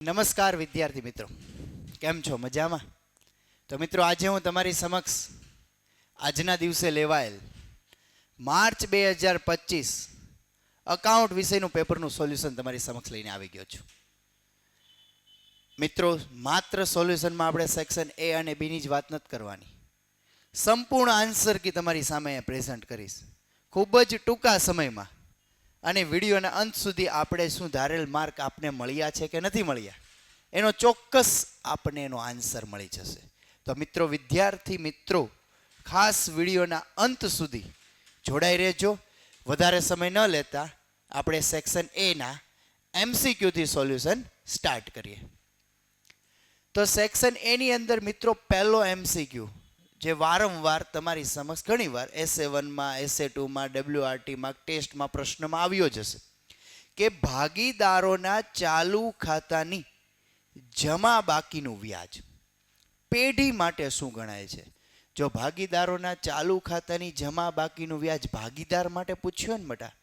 નમસ્કાર વિદ્યાર્થી મિત્રો, કેમ છો? મજામાં? તો મિત્રો, આજે હું તમારી સમક્ષ આજના દિવસે લેવાયેલ માર્ચ 2025 અકાઉન્ટ વિષયનું પેપરનું સોલ્યુશન તમારી સમક્ષ લઈને આવી ગયો છું. મિત્રો, માત્ર સોલ્યુશનમાં આપણે સેક્શન એ અને બીની જ વાત નથી કરવાની. સંપૂર્ણ આન્સર કી તમારી સામે પ્રેઝન્ટ કરીશ ખૂબ જ ટૂંકા સમયમાં. અને વિડીયોના અંત સુધી આપણે શું ધારેલ માર્ક આપને મળ્યા છે કે નથી મળ્યા એનો ચોક્કસ આપને એનો આન્સર મળી જશે. તો મિત્રો, વિદ્યાર્થી મિત્રો, ખાસ વિડીયોના અંત સુધી જોડાઈ રહેજો. વધારે સમય ન લેતા આપણે સેક્શન એના એમસીક્યુથી સોલ્યુશન સ્ટાર્ટ કરીએ. તો સેક્શન એની અંદર મિત્રો પહેલો એમસીક્યુ જે વારંવાર તમારી સમક્ષ ઘણીવાર SA1માં, SA2માં, WRTમાં, ટેસ્ટમાં પ્રશ્નમાં આવ્યો જ હશે કે ભાગીદારોના ચાલુ ખાતાની જમા બાકીનું વ્યાજ પેઢી માટે શું ગણાય છે? જો ભાગીદારોના ચાલુ ખાતાની જમા બાકીનું વ્યાજ ભાગીદાર માટે પૂછ્યું ને બેટા,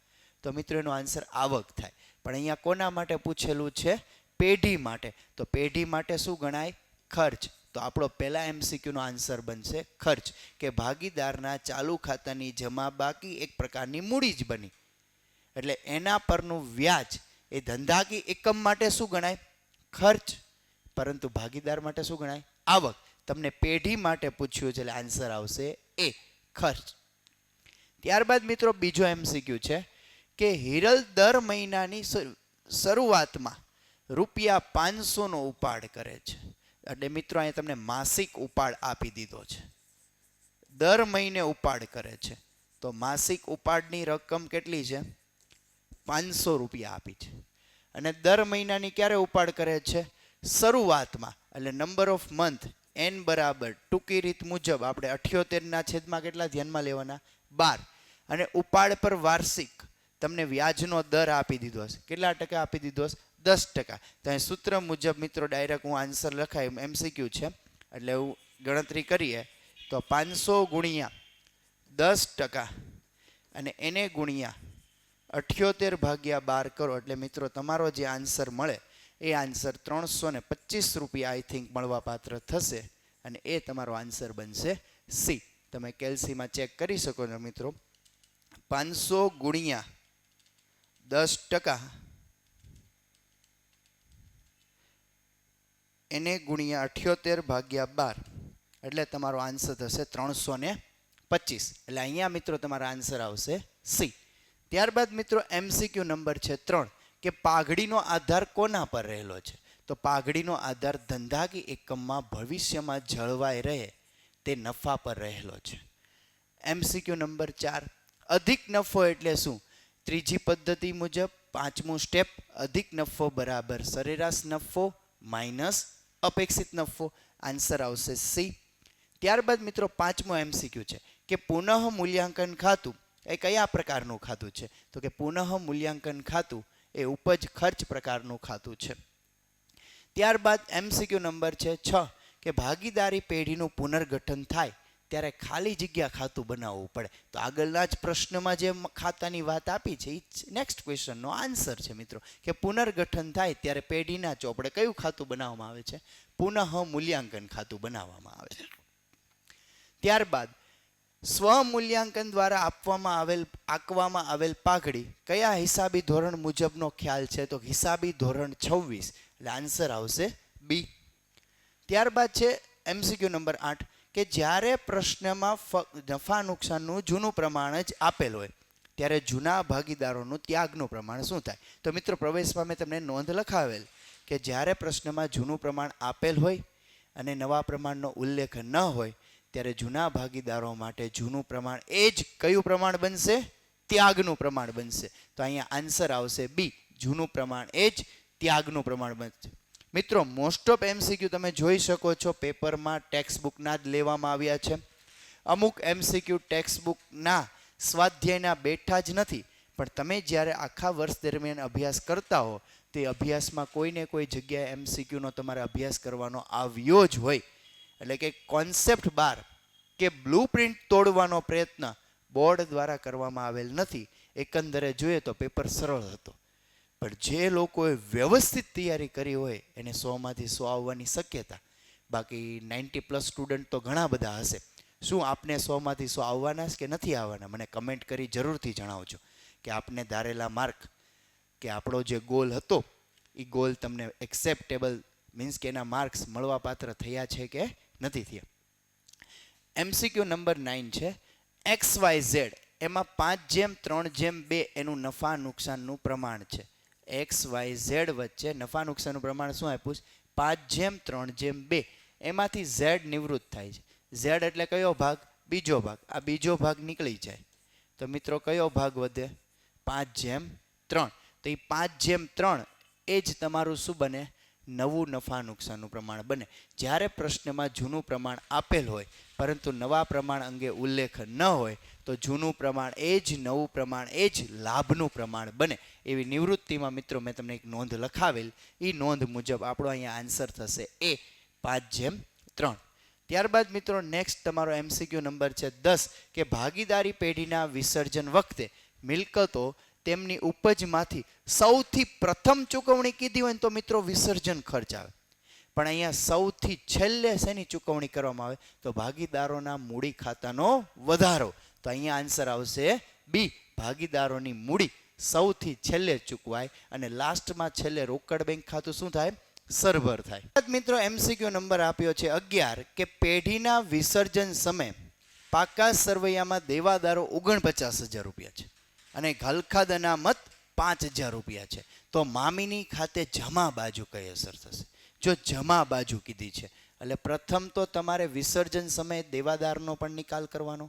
તો મિત્રો એનો આન્સર આવક થાય. પણ અહીંયા કોના માટે પૂછેલું છે? પેઢી માટે. તો પેઢી માટે શું ગણાય? ખર્ચ. તો આપણો પહેલા એમસીક્યુનો આન્સર બનશે ખર્ચ, કે ભાગીદારના ચાલુ ખાતાની જમા બાકી એક પ્રકારની મૂડી જ બની, એટલે એના પરનું વ્યાજ એ ધંધાકી એકમ માટે શું ગણાય? ખર્ચ. પરંતુ ભાગીદાર માટે શું ગણાય? આવક. તમને પેઢી માટે પૂછ્યું છે એટલે આન્સર આવશે એ, ખર્ચ. ત્યારબાદ મિત્રો બીજો એમસીક્યુ છે કે હિરલ દર મહિનાની શરૂઆતમાં ₹500નો ઉપાડ કરે છે. એટલે મિત્રો અહીંયા તમને માસિક ઉપાડ આપી દીધો છે. દર મહિને ઉપાડ કરે છે તો માસિક ઉપાડની રકમ કેટલી છે? ₹500 આપી છે. અને દર મહિનાની ક્યારે ઉપાડ કરે છે? શરૂઆતમાં. એટલે નંબર ઓફ મંથ n બરાબર ટૂંકી રીત મુજબ આપણે 78ના છેદમાં કેટલા ધ્યાનમાં લેવાના? 12. અને ઉપાડ પર વાર્ષિક તમને વ્યાજનો દર આપી દીધો હશે. કેટલા ટકા આપી દીધો હશે? 10%. તો અહીં સૂત્ર મુજબ મિત્રો ડાયરેક્ટ હું આન્સર લખાય, એમસીક્યુ છે એટલે હું ગણતરી કરીએ તો 500 ગુણ્યા 10% અને એને ગુણ્યા 78 ભાગ્યા 12 કરો એટલે મિત્રો તમારો જે આન્સર મળે એ આન્સર ₹325 આઈ થિંક મળવા પાત્ર થશે. અને એ તમારો આન્સર બનશે સી. તમે કેલ્સીમાં ચેક કરી શકો છો મિત્રો. 500 ગુણ્યા 10% એને ગુણ્યા 78 ભાગ્યા 12 એટલે તમારો આન્સર થશે 325. એટલે અહીંયા મિત્રો તમારો આન્સર આવશે સી. ત્યારબાદ મિત્રો એમસીક્યુ નંબર છે 3 કે પાઘડીનો આધાર કોના પર રહેલો છે? તો પાઘડીનો આધાર ધંધાકી એકમમાં ભવિષ્યમાં જળવાઈ રહે તે નફા પર રહેલો છે. એમસીક્યુ નંબર 4 અધિક નફો એટલે શું? ત્રીજી પદ્ધતિ મુજબ પાંચમું સ્ટેપ, અધિક નફો બરાબર સરેરાશ નફો માઇનસ અપેક્ષિત નફો. આન્સર આવશે સી. ત્યારબાદ મિત્રો પાંચમો એમસીક્યુ છે કે પુનઃ મૂલ્યાંકન ખાતું એ કયા પ્રકારનું ખાતું છે? તો કે પુનઃ મૂલ્યાંકન ખાતું એ ઉપજ ખર્ચ પ્રકારનું ખાતું છે. ત્યારબાદ એમસીક્યુ નંબર છે 6 કે ભાગીદારી પેઢીનું પુનર્ગઠન થાય ત્યારે ખાલી જગ્યા ખાતું બનાવવું પડે. તો આગળના જ પ્રશ્નમાં જે ખાતાની વાત આપી છે એ નેક્સ્ટ ક્વેશ્ચનનો આન્સર છે મિત્રો, કે પુનર્ગઠન થાય ત્યારે પેઢીના ચોપડે કયું ખાતું બનાવવામાં આવે છે? પુનઃ મૂલ્યાંકન ખાતું બનાવવામાં આવે છે. ત્યારબાદ સ્વમૂલ્યાંકન દ્વારા આંકવામાં આવેલ પાઘડી કયા હિસાબી ધોરણ મુજબનો ખ્યાલ છે? તો હિસાબી ધોરણ 26. એટલે આન્સર આવશે બી. ત્યારબાદ છે એમસીક્યુ નંબર 8 કે જ્યારે પ્રશ્નમાં નફા નુકસાનનું જૂનું પ્રમાણ જ આપેલ હોય ત્યારે જૂના ભાગીદારોનું ત્યાગનું પ્રમાણ શું થાય? તો મિત્રો પ્રવેશમાં મેં તમને નોંધ લખાવેલ કે જ્યારે પ્રશ્નમાં જૂનું પ્રમાણ આપેલ હોય અને નવા પ્રમાણનો ઉલ્લેખ ન હોય ત્યારે જૂના ભાગીદારો માટે જૂનું પ્રમાણ એ જ કયું પ્રમાણ બનશે? ત્યાગનું પ્રમાણ બનશે. તો અહીંયા આન્સર આવશે બી, જૂનું પ્રમાણ એ જ ત્યાગનું પ્રમાણ બનશે. મિત્રો મોસ્ટ ઓફ એમસીક્યુ તમે જોઈ શકો છો પેપરમાં ટેક્સ્ટ બુકના જ લેવામાં આવ્યા છે. અમુક એમસીક્યુ ટેક્સ્ટ બુકના સ્વાધ્યાયના બેઠા જ નથી, પણ તમે જ્યારે આખા વર્ષ દરમિયાન અભ્યાસ કરતા હો તે અભ્યાસમાં કોઈને કોઈ જગ્યાએ એમસીક્યુનો તમારે અભ્યાસ કરવાનો આવ્યો જ હોય. એટલે કે કોન્સેપ્ટ 12 કે બ્લુ પ્રિન્ટ તોડવાનો પ્રયત્ન બોર્ડ દ્વારા કરવામાં આવેલ નથી. એકંદરે જોઈએ તો પેપર સરળ હતો. પણ જે લોકોએ વ્યવસ્થિત તૈયારી કરી હોય એને 100માંથી 100 આવવાની શક્યતા. બાકી 90+ સ્ટુડન્ટ તો ઘણા બધા હશે. શું આપને 100માંથી 100 આવવાના કે નથી આવવાના? મને કમેન્ટ કરી જરૂરથી જણાવજો કે આપને ધારેલા માર્ક કે આપણો જે ગોલ હતો એ ગોલ તમને એક્સેપ્ટેબલ મીન્સ કે એના માર્ક્સ મળવા પાત્ર થયા છે કે નથી થયા. MCQ નંબર 9 છે XYZ એમાં 5:3:2 એનું નફા નુકસાનનું પ્રમાણ છે. XYZ વચ્ચે નફા નુકસાનનું પ્રમાણ શું આપ્યું? 5:3:2. એમાંથી Z નિવૃત્ત થાય છે. Z એટલે કયો ભાગ? બીજો ભાગ. આ બીજો ભાગ નીકળી જાય તો મિત્રો કયો ભાગ વધે? 5:3. તો એ 5:3 એ જ તમારું શું બને? નવું નફા નુકસાનનું પ્રમાણ બને. જ્યારે પ્રશ્નમાં જૂનું પ્રમાણ આપેલ હોય પરંતુ નવા પ્રમાણ અંગે ઉલ્લેખ ન હોય તો જૂનું પ્રમાણ એ જ નવું પ્રમાણ એ જ લાભનું પ્રમાણ બને. એવી નિવૃત્તિમાં મિત્રો મેં તમને એક નોંધ લખાવેલ. એ નોંધ મુજબ આપણો અહીંયા આન્સર થશે એ 5:3. ત્યારબાદ મિત્રો નેક્સ્ટ તમારો MCQ નંબર છે 10 કે ભાગીદારી પેઢીના વિસર્જન વખતે મિલકતો તેમની ઉપજમાંથી સૌથી પ્રથમ ચૂકવણી કીધી હોય ને તો મિત્રો વિસર્જન ખર્ચ આવે. પણ અહીંયા સૌથી છેલ્લે શેની ચૂકવણી કરવામાં આવે? તો ભાગીદારોના મૂડી ખાતાનો વધારો. તો અહીંયા આન્સર આવશે બી, ભાગીદારોની મૂડી સૌથી છેલ્લે ચૂકવાય અને લાસ્ટમાં છેલ્લે રોકડ બેંક ખાતું શું થાય? સરભર થાય. મિત્રો MCQ નંબર આપ્યો છે 11 કે પેઢીના વિસર્જન સમયે પાકા સરવૈયામાં દેવાદારો 49,000 રૂપિયા છે અને ઘલખાદ અનામત 5,000 રૂપિયા છે. તો મામીની ખાતે જમા બાજુ કઈ અસર થશે? જો જમા બાજુ કીધી છે એટલે પ્રથમ તો તમારે વિસર્જન સમયે દેવાદારનો પણ નિકાલ કરવાનો,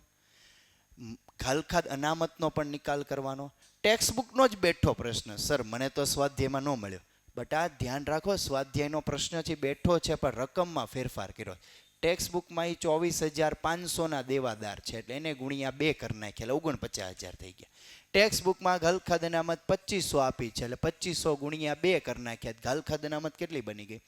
ઘલખાદ અનામતનો પણ નિકાલ કરવાનો. ટેક્સ્ટ બુકનો જ બેઠો પ્રશ્ન, સર મને તો સ્વાધ્યાયમાં ન મળ્યો. બટ આ ધ્યાન રાખો, સ્વાધ્યાયનો પ્રશ્ન છે બેઠો છે પણ રકમમાં ફેરફાર કર્યો. ટેક્સ્ટ બુકમાં એ 24,500ના દેવાદાર છે એટલે એને ગુણ્યા 2 કરી નાખ્યા એટલે 49,000 થઈ ગયા. ટેક્સ્ટ બુકમાં ઘલખાદ અનામત 2,500 આપી છે એટલે 2,500 ગુણ્યા 2 કરી નાખ્યા. ઘલખાદ અનામત કેટલી બની ગઈ?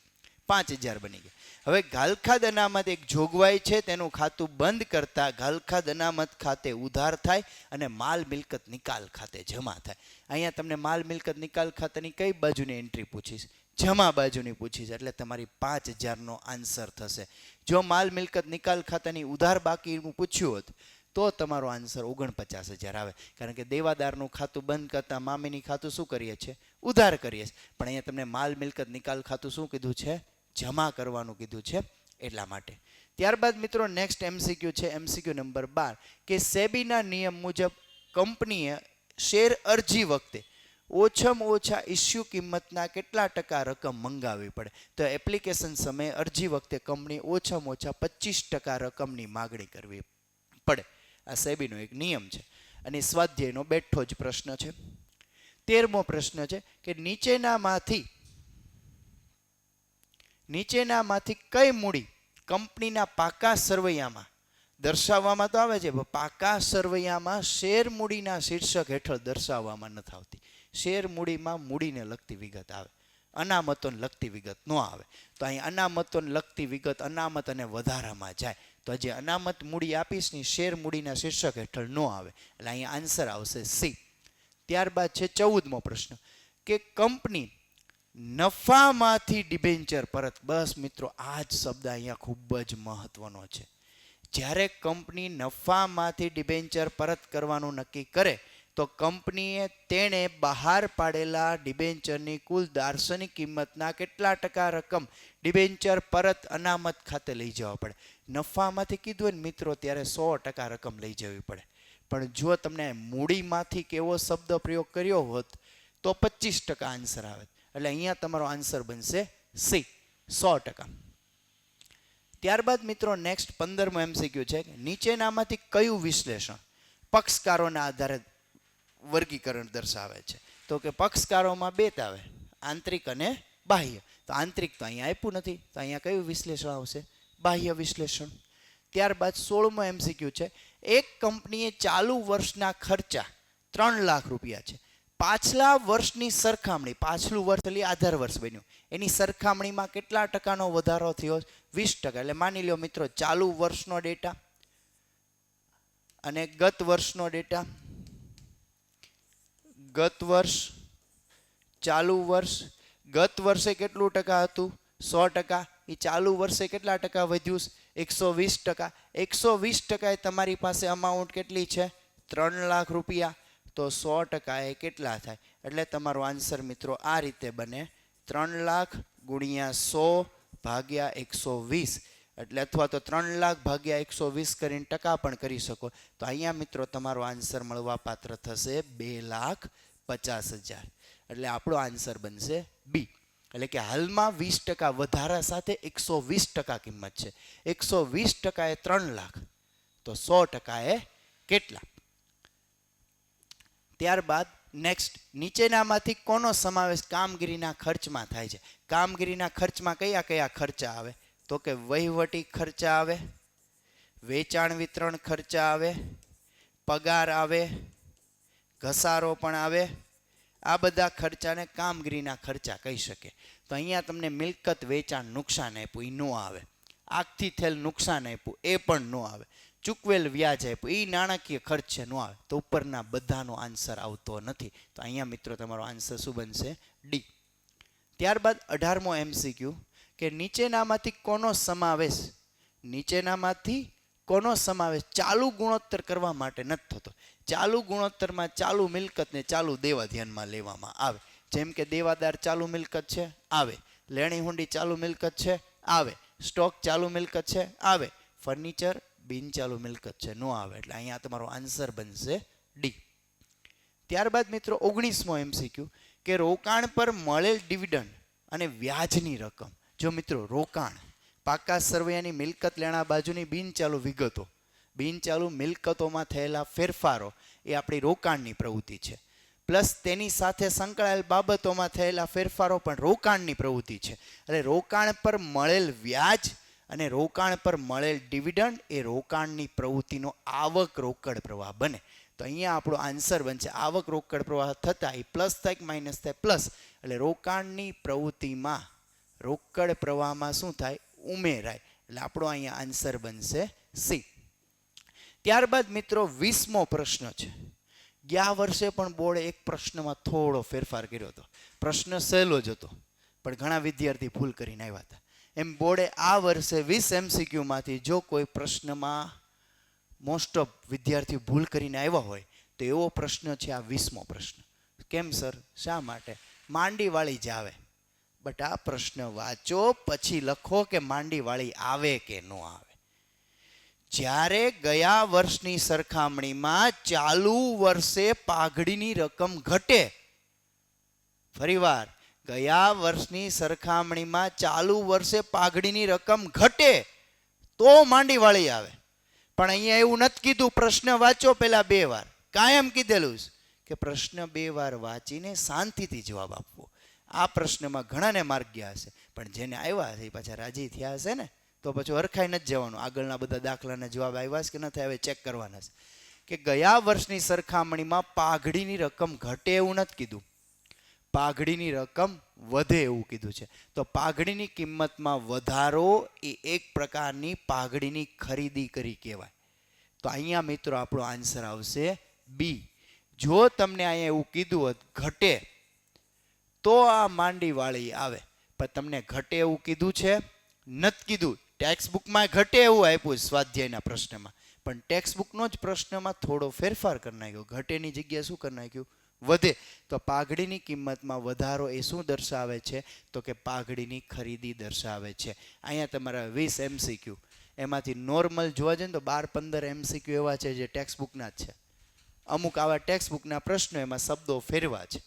5,000 બની ગઈ. હવે ઘલખાદ અનામત એક જોગવાઈ છે, તેનું ખાતું બંધ કરતા ઘલખાદ અનામત ખાતે ઉધાર થાય અને માલ મિલકત નિકાલ ખાતે જમા થાય. અહીંયા તમને માલ મિલકત નિકાલ ખાતાની કઈ બાજુની એન્ટ્રી પૂછીશ? જમા બાજુની પૂછીશ એટલે તમારી 5,000નો આન્સર થશે. જો માલ મિલકત નિકાલ ખાતાની ઉધાર બાકીનું પૂછ્યું હોત તો તમારો આન્સર 49,000 આવે. કારણ કે દેવાદારનું ખાતું બંધ કરતા મામીની ખાતું શું કરીએ છીએ? ઉધાર કરીએ છીએ. પણ અહીંયા તમને માલ મિલકત નિકાલ ખાતું શું કીધું છે? જમા કરવાનું કીધું છે એટલા માટે. ત્યારબાદ મિત્રો નેક્સ્ટ MCQ છે MCQ નંબર 12 કે સેબીના નિયમ મુજબ કંપનીએ શેર અરજી વખતે ઓછામાં ઓછા ઇસ્યુ કિંમતના કેટલા ટકા રકમ મંગાવવી પડે? તો એપ્લિકેશન સમયે અરજી વખતે કંપની ઓછામાં ઓછા 25% રકમની માગણી કરવી પડે. આ સેબીનો એક નિયમ છે અને સ્વાધ્યાયનો બેઠો જ પ્રશ્ન છે. 13મો પ્રશ્ન છે કે નીચેનામાંથી કઈ મૂડી કંપનીના પાકા સરવૈયામાં દર્શાવવામાં તો આવે છે, પાકા સરવૈયામાં શેર મૂડીના શીર્ષક હેઠળ દર્શાવવામાં નથી આવતી. શેર મૂડીમાં મૂડીને લગતી વિગત આવે, અનામતોને લગતી વિગત ન આવે. તો અહીં અનામતોને લગતી વિગત અનામત અને વધારામાં જાય. તો જે અનામત મૂડી આપીશ ને શેર મૂડીના શીર્ષક હેઠળ ન આવે એટલે અહીંયા આન્સર આવશે સી. ત્યારબાદ છે 14મો પ્રશ્ન કે કંપની નફામાંથી ડિબેન્ચર પરત. બસ મિત્રો આ જ શબ્દ અહીંયા ખૂબ જ મહત્વનો છે. જ્યારે કંપની નફામાંથી ડિબેન્ચર પરત કરવાનું નક્કી કરે તો કંપનીએ તેણે બહાર પાડેલા ડિબેન્ચરની કુલ દાર્શનિક કિંમતના કેટલા ટકા રકમ ડિબેન્ચર પરત અનામત ખાતે લઈ જવા પડે? નફામાંથી કીધું હોય ને મિત્રો ત્યારે 100% રકમ લઈ જવી પડે. પણ જો તમને મૂડીમાંથી કેવો શબ્દ પ્રયોગ કર્યો હોત તો 25% આન્સર આવે. એટલે અહીંયા તમારો આન્સર બનશે સી, 100%. ત્યારબાદ મિત્રો નેક્સ્ટ 15મો MCQ છે નીચેનામાંથી કયું વિશ્લેષણ પક્ષકારોના આધારે વર્ગીકરણ દર્શાવે છે? તો કે પક્ષકારોમાં 2 આવે, આંતરિક અને બાહ્ય. તો આંતરિક તો અહીંયા આપ્યું નથી તો અહીંયા કયું વિશ્લેષણ આવશે? બાહ્ય વિશ્લેષણ. ત્યારબાદ 16મો MCQ છે એક કંપનીએ ચાલુ વર્ષના ખર્ચા 3 લાખ રૂપિયા છે. પાછલા વર્ષની સરખામણી, પાછલું વર્ષ એટલે આધાર વર્ષ બન્યું, એની સરખામણીમાં કેટલા ટકાનો વધારો થયો? 20%. એટલે માની લો મિત્રો ચાલુ વર્ષનો ડેટા અને ગત વર્ષનો ડેટા, ગત વર્ષ ચાલુ વર્ષ, ગત વર્ષે કેટલું ટકા હતું? 100%. એ ચાલુ વર્ષે કેટલા ટકા વધ્યું? 120%. 120% એ તમારી પાસે અમાઉન્ટ કેટલી છે? 3 લાખ રૂપિયા. તો 100% એ કેટલા થાય? એટલે તમારો આન્સર મિત્રો આ રીતે બને, 3 લાખ ગુણ્યા 100 ભાગ્યા 120. એટલે અથવા તો 3 લાખ ભાગ્યા 120 કરીને ટકા પણ કરી શકો. તો અહીંયા મિત્રો તમારો આન્સર મળવા પાત્ર થશે 2,50,000. એટલે આપણો આન્સર બનશે બી. એટલે કે હાલમાં 20% વધારા સાથે 120% કિંમત છે. 120% એ 3 લાખ, તો 100% એ કેટલા? ત્યારબાદ નેક્સ્ટ, નીચેનામાંથી કોનો સમાવેશ કામગીરીના ખર્ચમાં થાય છે? કામગીરીના ખર્ચમાં કયા કયા ખર્ચા આવે? તો કે વહીવટી ખર્ચા આવે, વેચાણ વિતરણ ખર્ચા આવે, પગાર આવે, ઘસારો પણ આવે. આ બધા ખર્ચાને કામગીરીના ખર્ચા કહી શકે. તો અહીંયા તમને મિલકત વેચાણ નુકસાન આપ્યું, એ ન આવે. આગથી થયેલ નુકસાન આપ્યું, એ પણ ન આવે. ચૂકવેલ વ્યાજ આપ્યું, એ નાણાકીય ખર્ચ છે, ન આવે. તો ઉપરના બધાનો આન્સર આવતો નથી. તો અહીંયા મિત્રો તમારો આન્સર શું બનશે? ડી. ત્યારબાદ 18મો MCQ કે નીચેનામાંથી કોનો સમાવેશ, નીચેનામાંથી કોનો સમાવેશ ચાલુ ગુણોત્તર કરવા માટે નથી થતો? ચાલુ ગુણોત્તરમાં ચાલુ મિલકતને ચાલુ દેવા ધ્યાનમાં લેવામાં આવે. જેમ કે દેવાદાર ચાલુ મિલકત છે, આવે. લેણી હુંડી ચાલુ મિલકત છે, આવે. સ્ટોક ચાલુ મિલકત છે, આવે. ફર્નિચર બિન ચાલુ મિલકત છે, નો આવે. એટલે અહીંયા તમારો આન્સર બનશે ડી. ત્યારબાદ મિત્રો 19મો MCQ કે રોકાણ પર મળેલ ડિવિડન્ડ અને વ્યાજની રકમ. જો મિત્રો રોકાણ, પાકા સરવૈયાની મિલકત લેણા બાજુની બિનચાલુ વિગતો, બિનચાલુ મિલકતોમાં થયેલા ફેરફારો એ આપણી રોકાણની પ્રવૃત્તિ છે. પ્લસ તેની સાથે સંકળાયેલ બાબતોમાં થયેલા ફેરફારો પણ રોકાણની પ્રવૃત્તિ છે. એટલે રોકાણ પર મળેલ વ્યાજ અને રોકાણ પર મળેલ ડિવિડન્ડ એ રોકાણની પ્રવૃત્તિનો આવક રોકડ પ્રવાહ બને. તો અહીંયા આપણો આન્સર બનશે આવક રોકડ પ્રવાહ થતાં એ પ્લસ થાય કે માઇનસ થાય? પ્લસ. એટલે રોકાણની પ્રવૃત્તિમાં રોકડ પ્રવાહમાં શું થાય? ઉમેરાય. એટલે આપણો અહીંયા આન્સર બનશે સી. ત્યારબાદ મિત્રો 20મો પ્રશ્ન છે. ગયા વર્ષે પણ બોર્ડે એક પ્રશ્નમાં થોડો ફેરફાર કર્યો હતો. પ્રશ્ન સહેલો જ હતો, પણ ઘણા વિદ્યાર્થી ભૂલ કરીને આવ્યા હતા. એમ બોર્ડે આ વર્ષે 20 MCQ માંથી જો કોઈ પ્રશ્નમાં મોસ્ટ ઓફ વિદ્યાર્થીઓ ભૂલ કરીને આવ્યા હોય તો એવો પ્રશ્ન છે આ 20મો પ્રશ્ન. કેમ સર, શા માટે? માંડીવાળી જ આવે. બટ આ પ્રશ્ન વાંચો પછી લખો કે માંડીવાળી આવે કે ન આવે. જ્યારે ગયા વર્ષની સરખામણીમાં ચાલુ વર્ષે પાઘડીની રકમ ઘટે, ફરીવાર ગયા વર્ષની સરખામણીમાં ચાલુ વર્ષે પાઘડીની રકમ ઘટે તો માંડીવાળી આવે. પણ અહીંયા એવું નથી કીધું. પ્રશ્ન વાંચો પેલા 2 વાર. કાયમ કીધેલું કે પ્રશ્ન 2 વાર વાંચીને શાંતિથી જવાબ આપવો. આ પ્રશ્નમાં ઘણાને માર્ક ગયા હશે, પણ જેને આવ્યા છે એ પાછા રાજી થયા હશે ને, તો પછી હરખાઈ નથી જવાનું. આગળના બધા દાખલાના જવાબ આવ્યા છે કે નથી આવ્યા ચેક કરવાના છે. કે ગયા વર્ષની સરખામણીમાં પાઘડીની રકમ ઘટે એવું નથી કીધું, પાઘડીની રકમ વધે એવું કીધું છે. તો પાઘડીની કિંમતમાં વધારો એ એક પ્રકારની પાઘડીની ખરીદી કરી કહેવાય. તો અહીંયા મિત્રો આપણો આન્સર આવશે બી. જો તમને અહીંયા એવું કીધું હોત ઘટે તો આ માંડીવાળી આવે, પણ તમને ઘટે એવું કીધું છે નથી કીધું. ટેક્સ્ટ બુકમાં ઘટે એવું આપ્યું સ્વાધ્યાયના પ્રશ્નમાં, પણ ટેક્સ્ટ બુકનો જ પ્રશ્નમાં થોડો ફેરફાર કરી નાખ્યો. ઘટેની જગ્યાએ શું કરી નાખ્યું? વધે. તો પાઘડીની કિંમતમાં વધારો એ શું દર્શાવે છે? તો કે પાઘડીની ખરીદી દર્શાવે છે. અહીંયા તમારા 20 MCQ એમાંથી નોર્મલ જોવા જઈએ તો 12-15 MCQ એવા છે જે ટેક્સ્ટ બુકના જ છે. અમુક આવા ટેક્સ્ટ બુકના પ્રશ્નો એમાં શબ્દો ફેરવા છે.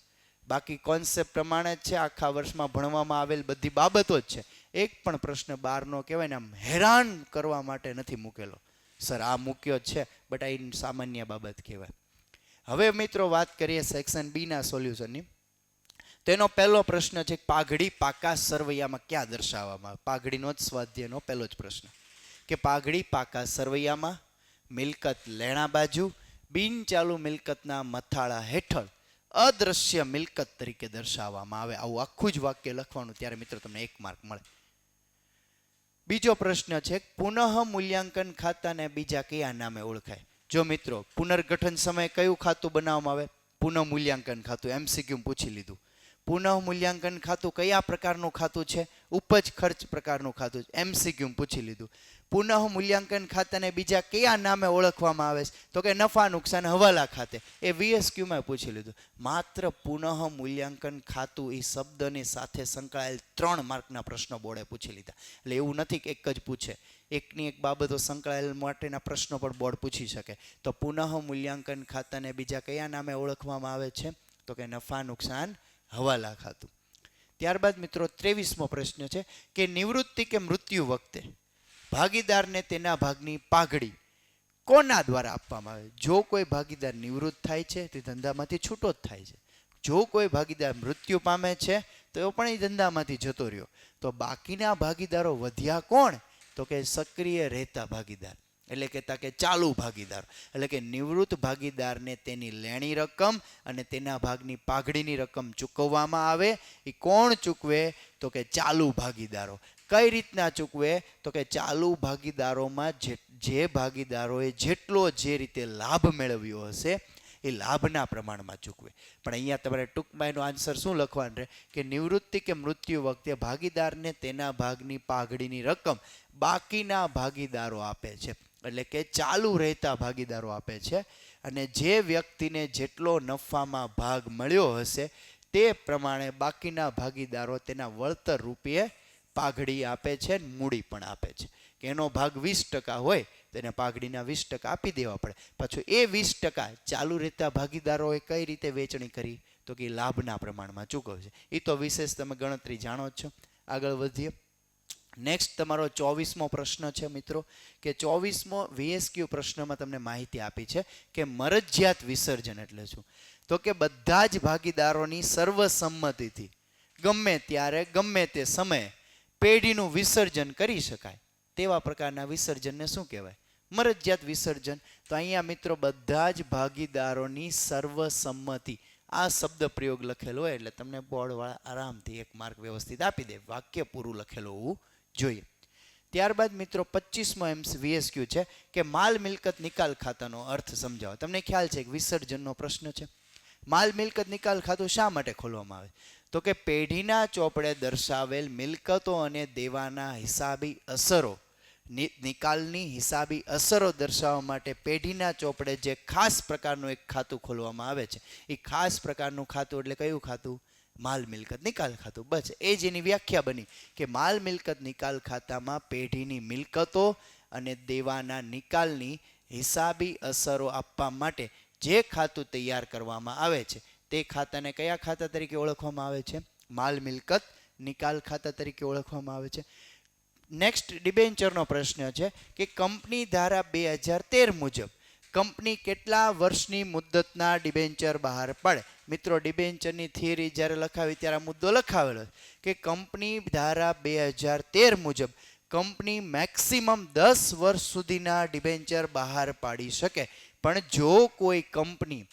બાકી કોન્સેપ્ટ પ્રમાણે જ છે. આખા વર્ષમાં ભણવામાં આવેલ બધી બાબતો જ છે. એક પણ પ્રશ્ન બહારનો કહેવાય ને આમ હેરાન કરવા માટે નથી મૂકેલો. સર આ મૂક્યો જ છે, બટ આ સામાન્ય બાબત કહેવાય. હવે મિત્રો વાત કરીએ સેક્શન બીના સોલ્યુશનની. તેનો પહેલો પ્રશ્ન છે પાઘડી પાકા સરવૈયામાં ક્યાં દર્શાવવામાં આવે? પાઘડીનો જ સ્વાધ્યાયનો પહેલો જ પ્રશ્ન કે પાઘડી પાકા સરવૈયામાં મિલકત લેણા બાજુ બિનચાલુ મિલકતના મથાળા હેઠળ અદ્રશ્ય મિલકત તરીકે દર્શાવવામાં આવે. આવું આખું જ વાક્ય લખવાનું, ત્યારે મિત્રો તમને 1 માર્ક મળે. બીજો પ્રશ્ન છે પુનઃ મૂલ્યાંકન ખાતાને બીજા કયા નામે ઓળખાય? જો મિત્રો પુનર્ગઠન સમયે કયું ખાતું બનાવવામાં આવે? પુનઃ મૂલ્યાંકન ખાતું. MCQ પૂછી લીધું. પુનઃ મૂલ્યાંકન ખાતું કયા પ્રકારનું ખાતું છે? ઉપજ ખર્ચ પ્રકારનું ખાતું છે. MCQ પૂછી લીધું. પુનઃ મૂલ્યાંકન ખાતાને બીજા કયા નામે ઓળખવામાં આવે છે? તો કે નફા નુકસાન હવાલા ખાતે. એ VSQ માં પૂછી લીધું. માત્ર પુનઃ મૂલ્યાંકન ખાતું એ શબ્દની સાથે સંકળાયેલ 3 માર્કના પ્રશ્નો બોર્ડે પૂછી લીધા. એટલે એવું નથી કે એક જ પૂછે, એકની એક બાબતો સંકળાયેલ માટેના પ્રશ્નો પણ બોર્ડ પૂછી શકે. તો પુનઃ મૂલ્યાંકન ખાતાને બીજા કયા નામે ઓળખવામાં આવે છે? તો કે નફા નુકસાન હવાલા ખાતું. ત્યારબાદ મિત્રો 23મો પ્રશ્ન છે કે નિવૃત્તિ કે મૃત્યુ વખતે ભાગીદારને તેના ભાગની પાઘડી કોના દ્વારા આપવામાં આવે? જો કોઈ ભાગીદાર નિવૃત્ત થાય છે તે ધંધામાંથી છૂટો જ થાય છે. જો કોઈ ભાગીદાર મૃત્યુ પામે છે તો એ પણ એ ધંધામાંથી જતો રહ્યો. તો બાકીના ભાગીદારો વધ્યા કોણ? તો કે સક્રિય રહેતા ભાગીદાર, એટલે કે ચાલુ ભાગીદાર. એટલે કે નિવૃત્ત ભાગીદારને તેની લેણી રકમ અને તેના ભાગની પાઘડીની રકમ ચૂકવવામાં આવે. એ કોણ ચૂકવે? તો કે ચાલુ ભાગીદારો. કઈ રીતના ચૂકવે? તો કે ચાલુ ભાગીદારોમાં જે ભાગીદારોએ જેટલો જે રીતે લાભ મેળવ્યો હશે એ લાભના પ્રમાણમાં ચૂકવે. પણ અહીંયા તમારે ટૂંકમાં એનો આન્સર શું લખવાનું રહે કે નિવૃત્તિ કે મૃત્યુ વખતે ભાગીદારને તેના ભાગની પાઘડીની રકમ બાકીના ભાગીદારો આપે છે. એટલે કે ચાલુ રહેતા ભાગીદારો આપે છે. અને જે વ્યક્તિને જેટલો નફામાં ભાગ મળ્યો હશે તે પ્રમાણે બાકીના ભાગીદારો તેના વળતર રૂપે પાઘડી આપે છે, મૂડી પણ આપે છે. કે એનો ભાગ 20% હોય તો એને પાઘડીના 20% આપી દેવા પડે. પાછું એ 20% ચાલુ રહેતા ભાગીદારોએ કઈ રીતે વેચણી કરી? તો કે લાભના પ્રમાણમાં ચૂકવશે. એ તો વિશેષ તમે ગણતરી જાણો જ છો. આગળ વધીએ. નેક્સ્ટ તમારો 24મો પ્રશ્ન છે મિત્રો, કે 24મો VSQ પ્રશ્નમાં તમને માહિતી આપી છે કે મરજિયાત વિસર્જન એટલે શું? તો કે બધા જ ભાગીદારોની સર્વસંમતિથી ગમે ત્યારે ગમે તે સમયે પેઢીનું વિસર્જન કરી શકાય તેવા પ્રકારના વિસર્જનને શું કહેવાય? મરજિયાત વિસર્જન. તો અહીંયા મિત્રો બધા જ ભાગીદારોની સર્વસંમતિ આ શબ્દ પ્રયોગ લખેલો હોય એટલે તમને બોર્ડવાળા આરામથી 1 માર્ક વ્યવસ્થિત આપી દે. વાક્ય પૂરું લખેલું હોવું જોઈએ. ત્યારબાદ મિત્રો 25મો VSQ છે કે માલ મિલકત નિકાલ ખાતાનો અર્થ સમજાવો. તમને ખ્યાલ છે કે વિસર્જનનો પ્રશ્ન છે. માલ મિલકત નિકાલ ખાતું શા માટે ખોલવામાં આવે? તો કે પેઢીના ચોપડે દર્શાવેલ મિલકતો અને દેવાના હિસાબી અસરો, નિકાલની હિસાબી અસરો દર્શાવવા માટે પેઢીના ચોપડે જે ખાસ પ્રકારનું એક ખાતું ખોલવામાં આવે છે. એ ખાસ પ્રકારનું ખાતું એટલે કયું ખાતું? માલ મિલકત નિકાલ ખાતું. બસ એ જ એની વ્યાખ્યા બની કે માલ મિલકત નિકાલ ખાતામાં પેઢીની મિલકતો અને દેવાના નિકાલની હિસાબી અસરો આપવા માટે જે ખાતું તૈયાર કરવામાં આવે છે તે ખાતાને કયા ખાતા તરીકે ઓળખવામાં આવે છે? માલ મિલકત નિકાલ ખાતા તરીકે ઓળખવામાં આવે છે. નેક્સ્ટ ડિબેન્ચરનો પ્રશ્ન છે કે કંપની ધારા 2013 મુજબ કંપની કેટલા વર્ષની મુદ્દતના ડિબેન્ચર બહાર પાડે? મિત્રો ડિબેન્ચરની થિયરી જ્યારે લખાવી ત્યારે આ મુદ્દો લખાવેલો કે કંપની ધારા 2013 મુજબ કંપની મેક્સિમમ 10 વર્ષ સુધીના ડિબેન્ચર બહાર પાડી શકે. પણ જો કોઈ કંપની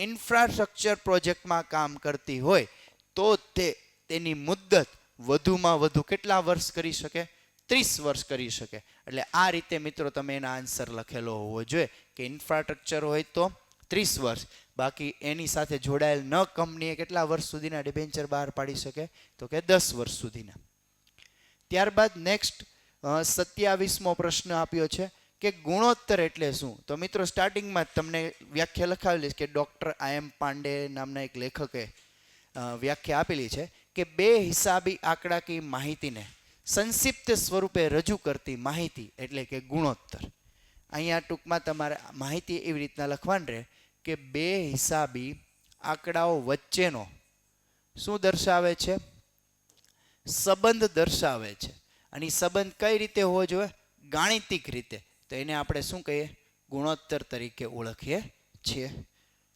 ઇન્ફ્રાસ્ટ્રક્ચર પ્રોજેક્ટમાં કામ કરતી હોય તો તેની મુદ્દત વધુમાં વધુ કેટલા વર્ષ કરી શકે? 30 વર્ષ કરી શકે. એટલે આ રીતે મિત્રો તમે એના આન્સર લખેલો હોવો જોઈએ કે ઇન્ફ્રાસ્ટ્રક્ચર હોય તો 30 વર્ષ, બાકી એની સાથે જોડાયેલ ન કંપનીએ કેટલા વર્ષ સુધીના ડિબેન્ચર બહાર પાડી શકે? તો કે 10 વર્ષ સુધીના. ત્યારબાદ નેક્સ્ટ 27મો પ્રશ્ન આપ્યો છે કે ગુણોત્તર એટલે શું? તો મિત્રો સ્ટાર્ટિંગમાં જ તમને વ્યાખ્યા લખાવેલી છે કે ડૉક્ટર IM પાંડે નામના એક લેખકે વ્યાખ્યા આપેલી છે કે 2 હિસાબી આંકડાકીય માહિતીને સંક્ષિપ્ત સ્વરૂપે રજૂ કરતી માહિતી એટલે કે ગુણોત્તર. અહીંયા ટૂંકમાં તમારે માહિતી એવી રીતના લખવાની રહે કે 2 હિસાબી આંકડાઓ વચ્ચેનો શું દર્શાવે છે? સંબંધ દર્શાવે છે. અને એ સંબંધ કઈ રીતે હોવો જોઈએ? ગાણિતિક રીતે. તો એને આપણે શું કહીએ? ગુણોત્તર તરીકે ઓળખીએ છીએ.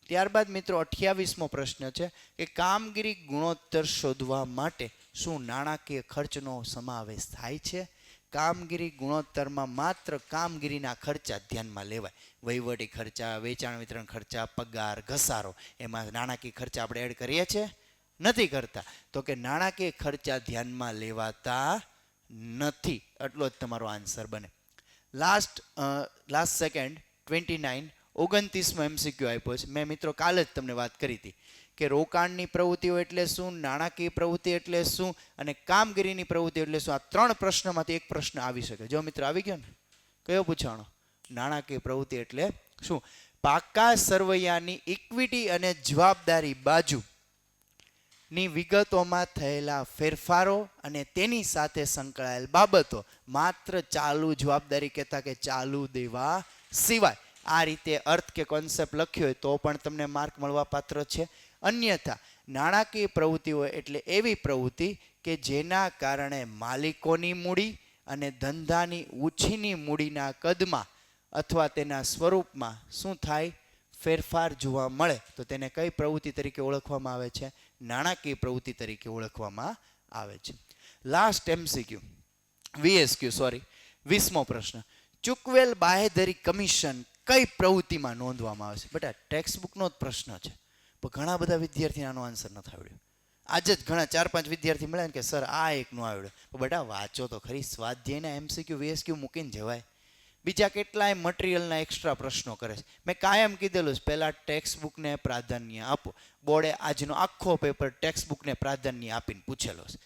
ત્યારબાદ મિત્રો 28મો પ્રશ્ન છે કે કામગીરી ગુણોત્તર શોધવા માટે શું નાણાકીય ખર્ચનો સમાવેશ થાય છે? કામગીરી ગુણોત્તરમાં માત્ર કામગીરીના ખર્ચા ધ્યાનમાં લેવાય. વહીવટી ખર્ચા, વેચાણ વિતરણ ખર્ચા, પગાર, ઘસારો, એમાં નાણાકીય ખર્ચા આપણે એડ કરીએ છીએ? નથી કરતા. તો કે નાણાકીય ખર્ચા ધ્યાનમાં લેવાતા નથી. એટલો જ તમારો આન્સર બને. લાસ્ટ સેકન્ડ 29 29મો MCQ આપ્યો છે. મેં મિત્રો કાલે જ તમને વાત કરી હતી કે રોકાણની પ્રવૃત્તિઓ એટલે શું, નાણાકીય પ્રવૃત્તિ એટલે શું અને કામગીરીની પ્રવૃત્તિ એટલે શું. આ 3 પ્રશ્નોમાંથી એક પ્રશ્ન આવી શકે. જો મિત્રો આવી ગયો ને, કયો પૂછાણો? નાણાકીય પ્રવૃત્તિ એટલે શું. પાકા સરવૈયાની ઇક્વિટી અને જવાબદારી બાજુ ની વિગતોમાં થયેલા ફેરફારો અને તેની સાથે સંકળાયેલ બાબતો માત્ર ચાલુ જવાબદારી કહેતા કે ચાલુ દેવા સિવાય આ રીતે અર્થ કે કોન્સેપ્ટ લખ્યો હોય તો પણ તમને માર્ક મળવા પાત્ર છે. અન્યથા નાણાકીય પ્રવૃત્તિઓ એટલે એવી પ્રવૃત્તિ કે જેના કારણે માલિકોની મૂડી અને ધંધાની ઉછીની મૂડીના કદમાં અથવા તેના સ્વરૂપમાં શું થાય, ફેરફાર જોવા મળે તો તેને કઈ પ્રવૃત્તિ તરીકે ઓળખવામાં આવે છે? નાણાકીય પ્રવૃત્તિ તરીકે ઓળખવામાં આવે છે. લાસ્ટ MCQ VSQ 20મો પ્રશ્ન. ચૂકવેલ બાહેધરી કમિશન કઈ પ્રવૃત્તિમાં નોંધવામાં આવે છે? બેટા ટેક્સ્ટ બુકનો જ પ્રશ્ન છે, પણ ઘણા બધા વિદ્યાર્થીને આનો આન્સર નથી આવડ્યો. આજે જ ઘણા 4-5 વિદ્યાર્થી મળ્યા ને કે સર આ એક નો આવડ્યો. પણ બેટા વાંચો તો ખરી, સ્વાધ્યાયના MCQ VSQ મૂકીને જવાય. બીજા કેટલાય મટીરિયલના એક્સ્ટ્રા પ્રશ્નો કરે છે. મેં કાયમ કીધેલું છે પહેલાં ટેક્સ્ટ બુકને પ્રાધાન્ય આપો. બોર્ડે આજનો આખો પેપર ટેક્સ્ટ બુકને પ્રાધાન્ય આપીને પૂછેલો છે.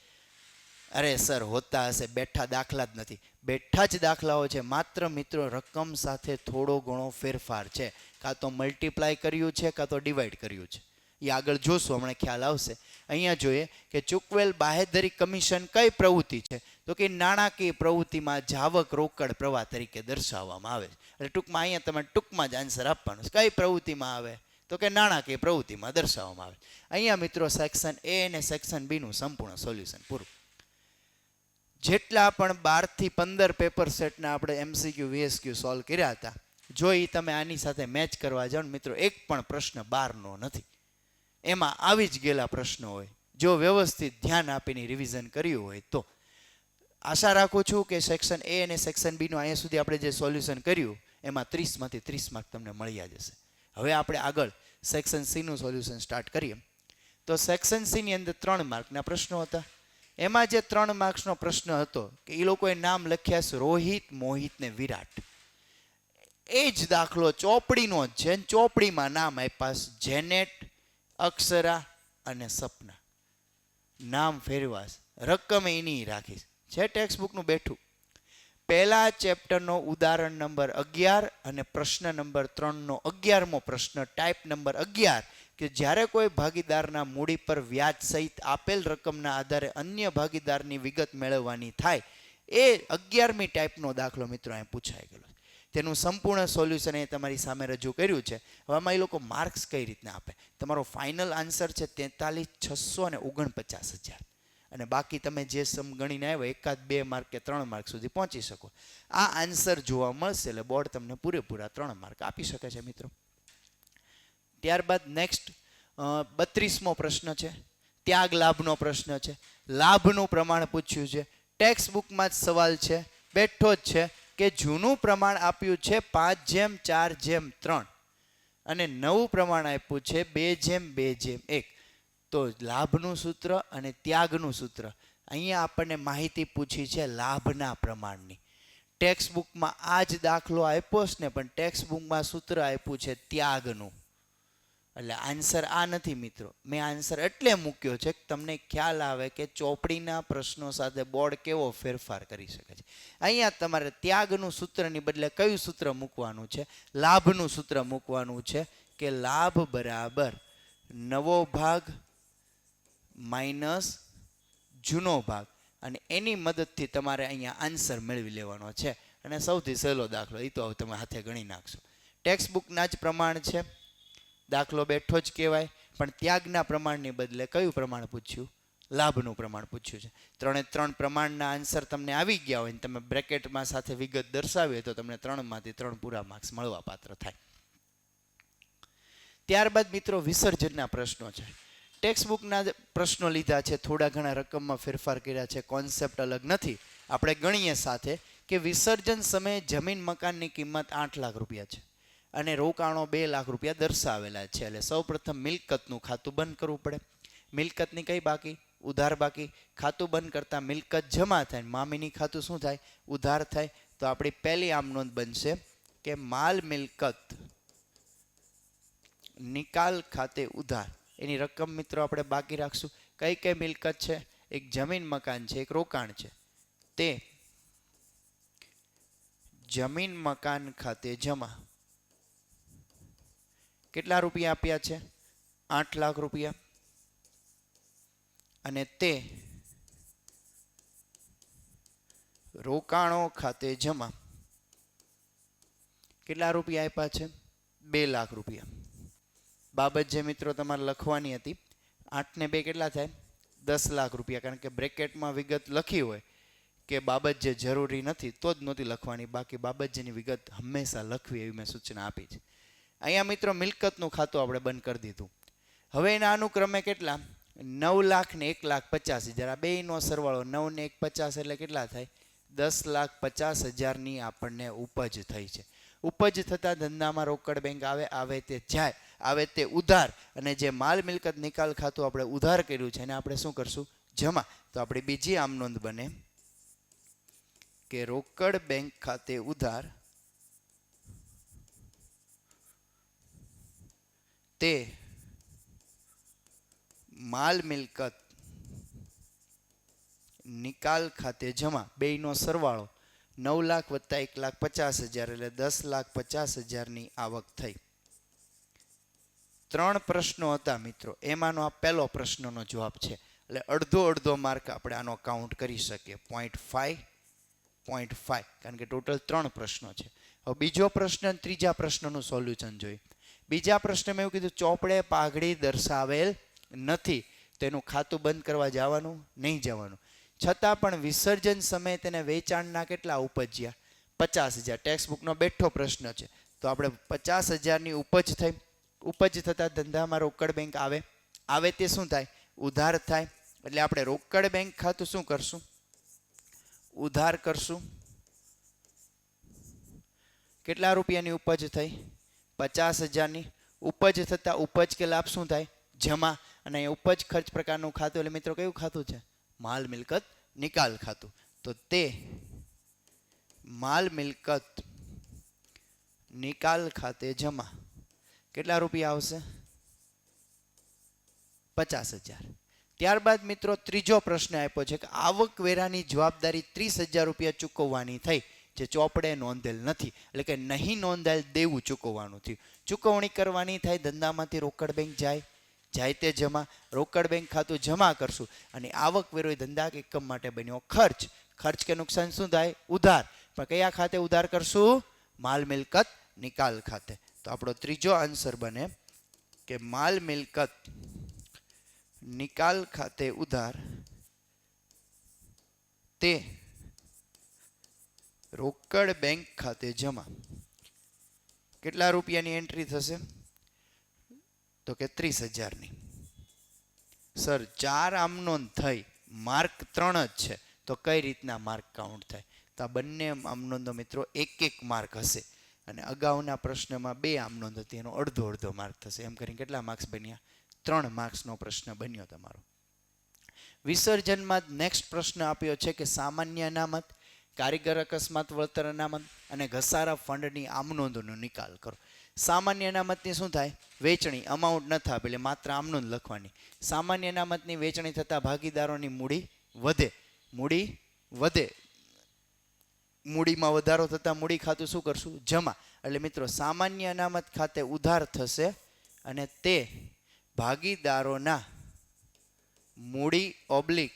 અરે સર હોતા હશે, બેઠા દાખલા જ નથી. બેઠા જ દાખલાઓ છે, માત્ર મિત્રો રકમ સાથે થોડો ઘણો ફેરફાર છે. કાં તો મલ્ટીપ્લાય કર્યું છે કાં તો ડિવાઈડ કર્યું છે. એ આગળ જોશું, હમણાં ખ્યાલ આવશે. અહીંયા જોઈએ કે ચૂકવેલ બાહેધરી કમિશન કઈ પ્રવૃત્તિ છે, તો કે નાણાકીય પ્રવૃત્તિમાં જાવક રોકડ પ્રવાહ તરીકે દર્શાવવામાં આવે છે. એટલે ટૂંકમાં અહીંયા તમે ટૂંકમાં જ આન્સર આપવાનો છે. કઈ પ્રવૃત્તિમાં આવે તો કે નાણાકીય પ્રવૃત્તિમાં દર્શાવવામાં આવે. અહીંયા મિત્રો સેક્શન A અને સેક્શન B નું સંપૂર્ણ સોલ્યુશન પૂરું. જેટલા પણ 12 થી 15 પેપર સેટના આપણે MCQ VSQ સોલ્વ કર્યા હતા, જો એ તમે આની સાથે મેચ કરવા જાઓ ને મિત્રો, એક પણ પ્રશ્ન બહારનો નથી. એમાં આવી જ ગયેલા પ્રશ્નો હોય. જો વ્યવસ્થિત ધ્યાન આપીને રિવિઝન કર્યું હોય તો આશા રાખું છું કે સેક્શન A અને સેક્શન B નું અહીંયા સુધી આપણે જે સોલ્યુશન કર્યું એમાં 30 માંથી 30 માર્ક તમને મળી જશે. હવે આપણે આગળ સેક્શન C નું સોલ્યુશન સ્ટાર્ટ કરીએ. તો સેક્શન C ની અંદર 3 માર્કના પ્રશ્નો હતા. એમાં જે 3 માર્ક્સનો પ્રશ્ન હતો કે એ લોકોએ નામ લખ્યા છે રોહિત, મોહિત ને વિરાટ. એ જ દાખલો ચોપડીનો જ છે. ચોપડીમાં નામ આપ્યા છે જેનેટ, અક્ષરા અને સપના. નામ ફેરવાશ, રકમ એની રાખીશ. છે ટેક્સ્ટ બુકનું બેઠું. પહેલા ચેપ્ટરનો ઉદાહરણ નંબર 11 અને પ્રશ્ન નંબર 3 નો 11મો પ્રશ્ન ટાઈપ નંબર 11 કે જ્યારે કોઈ ભાગીદારના મૂડી પર વ્યાજ સહિત આપેલ રકમના આધારે અન્ય ભાગીદારની વિગત મેળવવાની થાય, એ 11મી ટાઈપનો દાખલો મિત્રો અહીં પૂછાઈ ગયેલો. તેનું સંપૂર્ણ સોલ્યુશન એ તમારી સામે રજૂ કર્યું છે. હવે આમાં એ લોકો માર્ક્સ કઈ રીતના આપે? તમારો ફાઇનલ આન્સર છે 43,649,000 અને બાકી તમે જે સમ ગણીને આવ્યો 1-2 માર્ક કે 3 માર્ક સુધી પહોંચી શકો. આ આન્સર જોવા મળશે એટલે બોર્ડ તમને પૂરેપૂરા 3 માર્ક આપી શકે છે મિત્રો. ત્યારબાદ નેક્સ્ટ 32મો પ્રશ્ન છે, ત્યાગ લાભનો પ્રશ્ન છે. લાભનું પ્રમાણ પૂછ્યું છે. ટેક્સ્ટ બુકમાં જ સવાલ છે, બેઠો જ છે કે જૂનું પ્રમાણ આપ્યું છે 5:4:3 અને નવું પ્રમાણ આપ્યું છે 2:2:1. તો લાભનું સૂત્ર અને ત્યાગનું સૂત્ર. અહીંયા આપણને માહિતી પૂછી છે લાભના પ્રમાણની. ટેક્સ્ટ બુકમાં આ જ દાખલો આપ્યો છે ને, પણ ટેક્સ્ટ બુકમાં સૂત્ર આપ્યું છે ત્યાગનું. એટલે આન્સર આ નથી મિત્રો. મેં આન્સર એટલે મૂક્યો છે કે તમને ખ્યાલ આવે કે ચોપડીના પ્રશ્નો સાથે બોર્ડ કેવો ફેરફાર કરી શકે છે. અહીંયા તમારે ત્યાગનું સૂત્રની બદલે કયું સૂત્ર મૂકવાનું છે? લાભનું સૂત્ર મૂકવાનું છે કે લાભ બરાબર નવો ભાગ માઇનસ જૂનો ભાગ, અને એની મદદથી તમારે અહીંયા આન્સર મેળવી લેવાનો છે. અને સૌથી સહેલો દાખલો એ તો હવે તમે હાથે ગણી નાખશો. ટેક્સ્ટ બુકના જ પ્રમાણ છે, દાખલો બેઠો જ કહેવાય, પણ ત્યાગના પ્રમાણની બદલે કયું પ્રમાણ પૂછ્યું? લાભનું પ્રમાણ પૂછ્યું છે. 3 પ્રમાણના આન્સર તમને આવી ગયા હોય ને તમે બ્રેકેટમાં સાથે વિગત દર્શાવી હોય તો તમને 3 માંથી 3 પૂરા માર્ક્સ મળવા પાત્ર થાય. ત્યારબાદ મિત્રો વિસર્જનના પ્રશ્નો છે. ટેક્સ્ટ બુકના પ્રશ્નો લીધા છે, થોડા ઘણા રકમમાં ફેરફાર કર્યા છે, કોન્સેપ્ટ અલગ નથી. આપણે ગણીએ સાથે કે વિસર્જન સમયે જમીન મકાનની કિંમત 8 લાખ રૂપિયા છે અને રોકાણો 2 લાખ રૂપિયા દર્શાવેલા છે. એટલે સૌપ્રથમ મિલકતનું ખાતું બંધ કરવું પડે. મિલકતની કઈ બાકી? ઉધાર બાકી. ખાતું બંધ કરતા મિલકત જમા થાય, મામીની ખાતું શું થાય? ઉધાર થાય. તો આપણી પહેલી આમ નોંધ બનશે કે માલ મિલકત નિકાલ ખાતે ઉધાર. એની રકમ મિત્રો આપણે બાકી રાખશું. કઈ કઈ મિલકત છે? એક જમીન મકાન છે, એક રોકાણ છે. તે જમીન મકાન ખાતે જમા. કેટલા રૂપિયા આપ્યા છે? 8 લાખ રૂપિયા. અને તે રોકાણો ખાતે જમા. કેટલા રૂપિયા આપ્યા છે? 2 લાખ રૂપિયા. બાબત જે મિત્રો તમારે લખવાની હતી, 8 ને 2 કેટલા થાય? 10 લાખ રૂપિયા. કારણ કે બ્રેકેટમાં વિગત લખી હોય કે બાબત જે જરૂરી નથી તો જ નહોતી લખવાની, બાકી બાબત જેની વિગત હંમેશા લખવી એવી મેં સૂચના આપી છે. અહીંયા મિત્રો મિલકતનું ખાતું આપણે બંધ કરી દીધું. હવે એના અનુક્રમે કેટલા? 9 લાખ ને 1,50,000. આ બેયનો સરવાળો 9 ને 1 50 એટલે કેટલા થાય? 10,50,000ની આપણને ઉપજ થઈ છે. ઉપજ થતા ધંધામાં રોકડ બેંક આવે તે જાય, આવે તે ઉધાર. અને જે માલ મિલકત નિકાલ ખાતું આપણે ઉધાર કર્યું છે એને આપણે શું કરશું? જમા. તો આપણી બીજી આમ નોંધ બને કે રોકડ બેંક ખાતે ઉધાર તે માલ મિલકત નિકાલ ખાતે જમા. બેયનો સરવાળો 9 લાખ વત્તા 1,50,000 એટલે 10,50,000ની આવક થઈ. 3 પ્રશ્નો હતા મિત્રો, એમાંનો આ પહેલો પ્રશ્નનો જવાબ છે. એટલે અડધો માર્ક આપણે આનો કાઉન્ટ કરી શકીએ. 0.5 કારણ કે ટોટલ 3 પ્રશ્નો છે. હવે બીજો પ્રશ્ન અને ત્રીજા પ્રશ્નનું સોલ્યુશન જોઈએ. બીજા પ્રશ્નમાં એવું કીધું ચોપડે પાઘડી દર્શાવેલ નથી, તેનું ખાતું બંધ કરવા જવાનું? નહીં જવાનું. છતાં પણ વિસર્જન સમયે તેને વેચાણના કેટલા ઉપજ્યા? 50,000. ટેક્સ્ટ બુકનો બેઠો પ્રશ્ન છે. તો આપણે 50,000ની ઉપજ થઈ. ઉપજ થતાં ધંધામાં રોકડ બેંક આવે તે શું થાય? ઉધાર થાય. એટલે આપણે રોકડ બેંક ખાતું શું કરશું? ઉધાર કરશું. કેટલા રૂપિયાની ઉપજ થઈ? 50,000ની. ઉપજ થતાં ઉપજ કે લાભ શું થાય? જમા. અને અહીંયા ઉપજ ખર્ચ પ્રકારનું ખાતું એટલે મિત્રો કયું ખાતું છે? માલ મિલકત નિકાલ ખાતું. તો તે માલ મિલકત નિકાલ ખાતે જમા. કેટલા રૂપિયા આવશે? 50,000. ત્યારબાદ મિત્રો ત્રીજો પ્રશ્ન આપ્યો છે કે આવકવેરાની જવાબદારી 30,000 રૂપિયા ચૂકવવાની થઈ, જે ચોપડે નોંધેલ નથી. એટલે કે નહીં નોંધાયેલ દેવું ચૂકવવાનું થયું. ચૂકવણી કરવાની થાય, ધંધામાંથી રોકડ બેંક જાય તે જમા. રોકડ બેંક ખાતું જમા કરશું. અને આવકવેરો ધંધા કે એકમ માટે બન્યો ખર્ચ. ખર્ચ કે નુકસાન શું થાય? ઉધાર. પણ કયા ખાતે ઉધાર કરશું? માલ મિલકત નિકાલ ખાતે. તો આપણો ત્રીજો આન્સર બને કે માલ મિલકત નિકાલ ખાતે ઉધાર તે રોકડ બેંક ખાતે જમા. કેટલા રૂપિયાની એન્ટ્રી થશે? તો કે 30,000ની. સર 4 આમનોંધ થઈ, માર્ક 3 જ છે, તો કઈ રીતના માર્ક કાઉન્ટ થાય? તો આ બંને આમનોંધો મિત્રો 1 માર્ક હશે. અને અગાઉના પ્રશ્નમાં 2 આમનોંધ હતી, એનો અડધો માર્ક થશે. એમ કરીને કેટલા માર્ક્સ બન્યા? 3 માર્ક્સનો પ્રશ્ન બન્યો તમારો. વિસર્જનમાં નેક્સ્ટ પ્રશ્ન આપ્યો છે કે સામાન્ય અનામત, કારીગર અકસ્માત વળતર અનામત અને ઘસારા ફંડની આમનોંધોનો નિકાલ કરો. સામાન્ય અનામતની શું થાય? વેચણી. અમાઉન્ટ ન થાય એટલે માત્ર આમનોંધ લખવાની. સામાન્ય અનામતની વેચણી થતાં ભાગીદારોની મૂડી વધે. મૂડીમાં વધારો થતાં મૂડી ખાતું શું કરશું? જમા. એટલે મિત્રો સામાન્ય અનામત ખાતે ઉધાર થશે અને તે ભાગીદારોના મૂડી ઓબ્લિક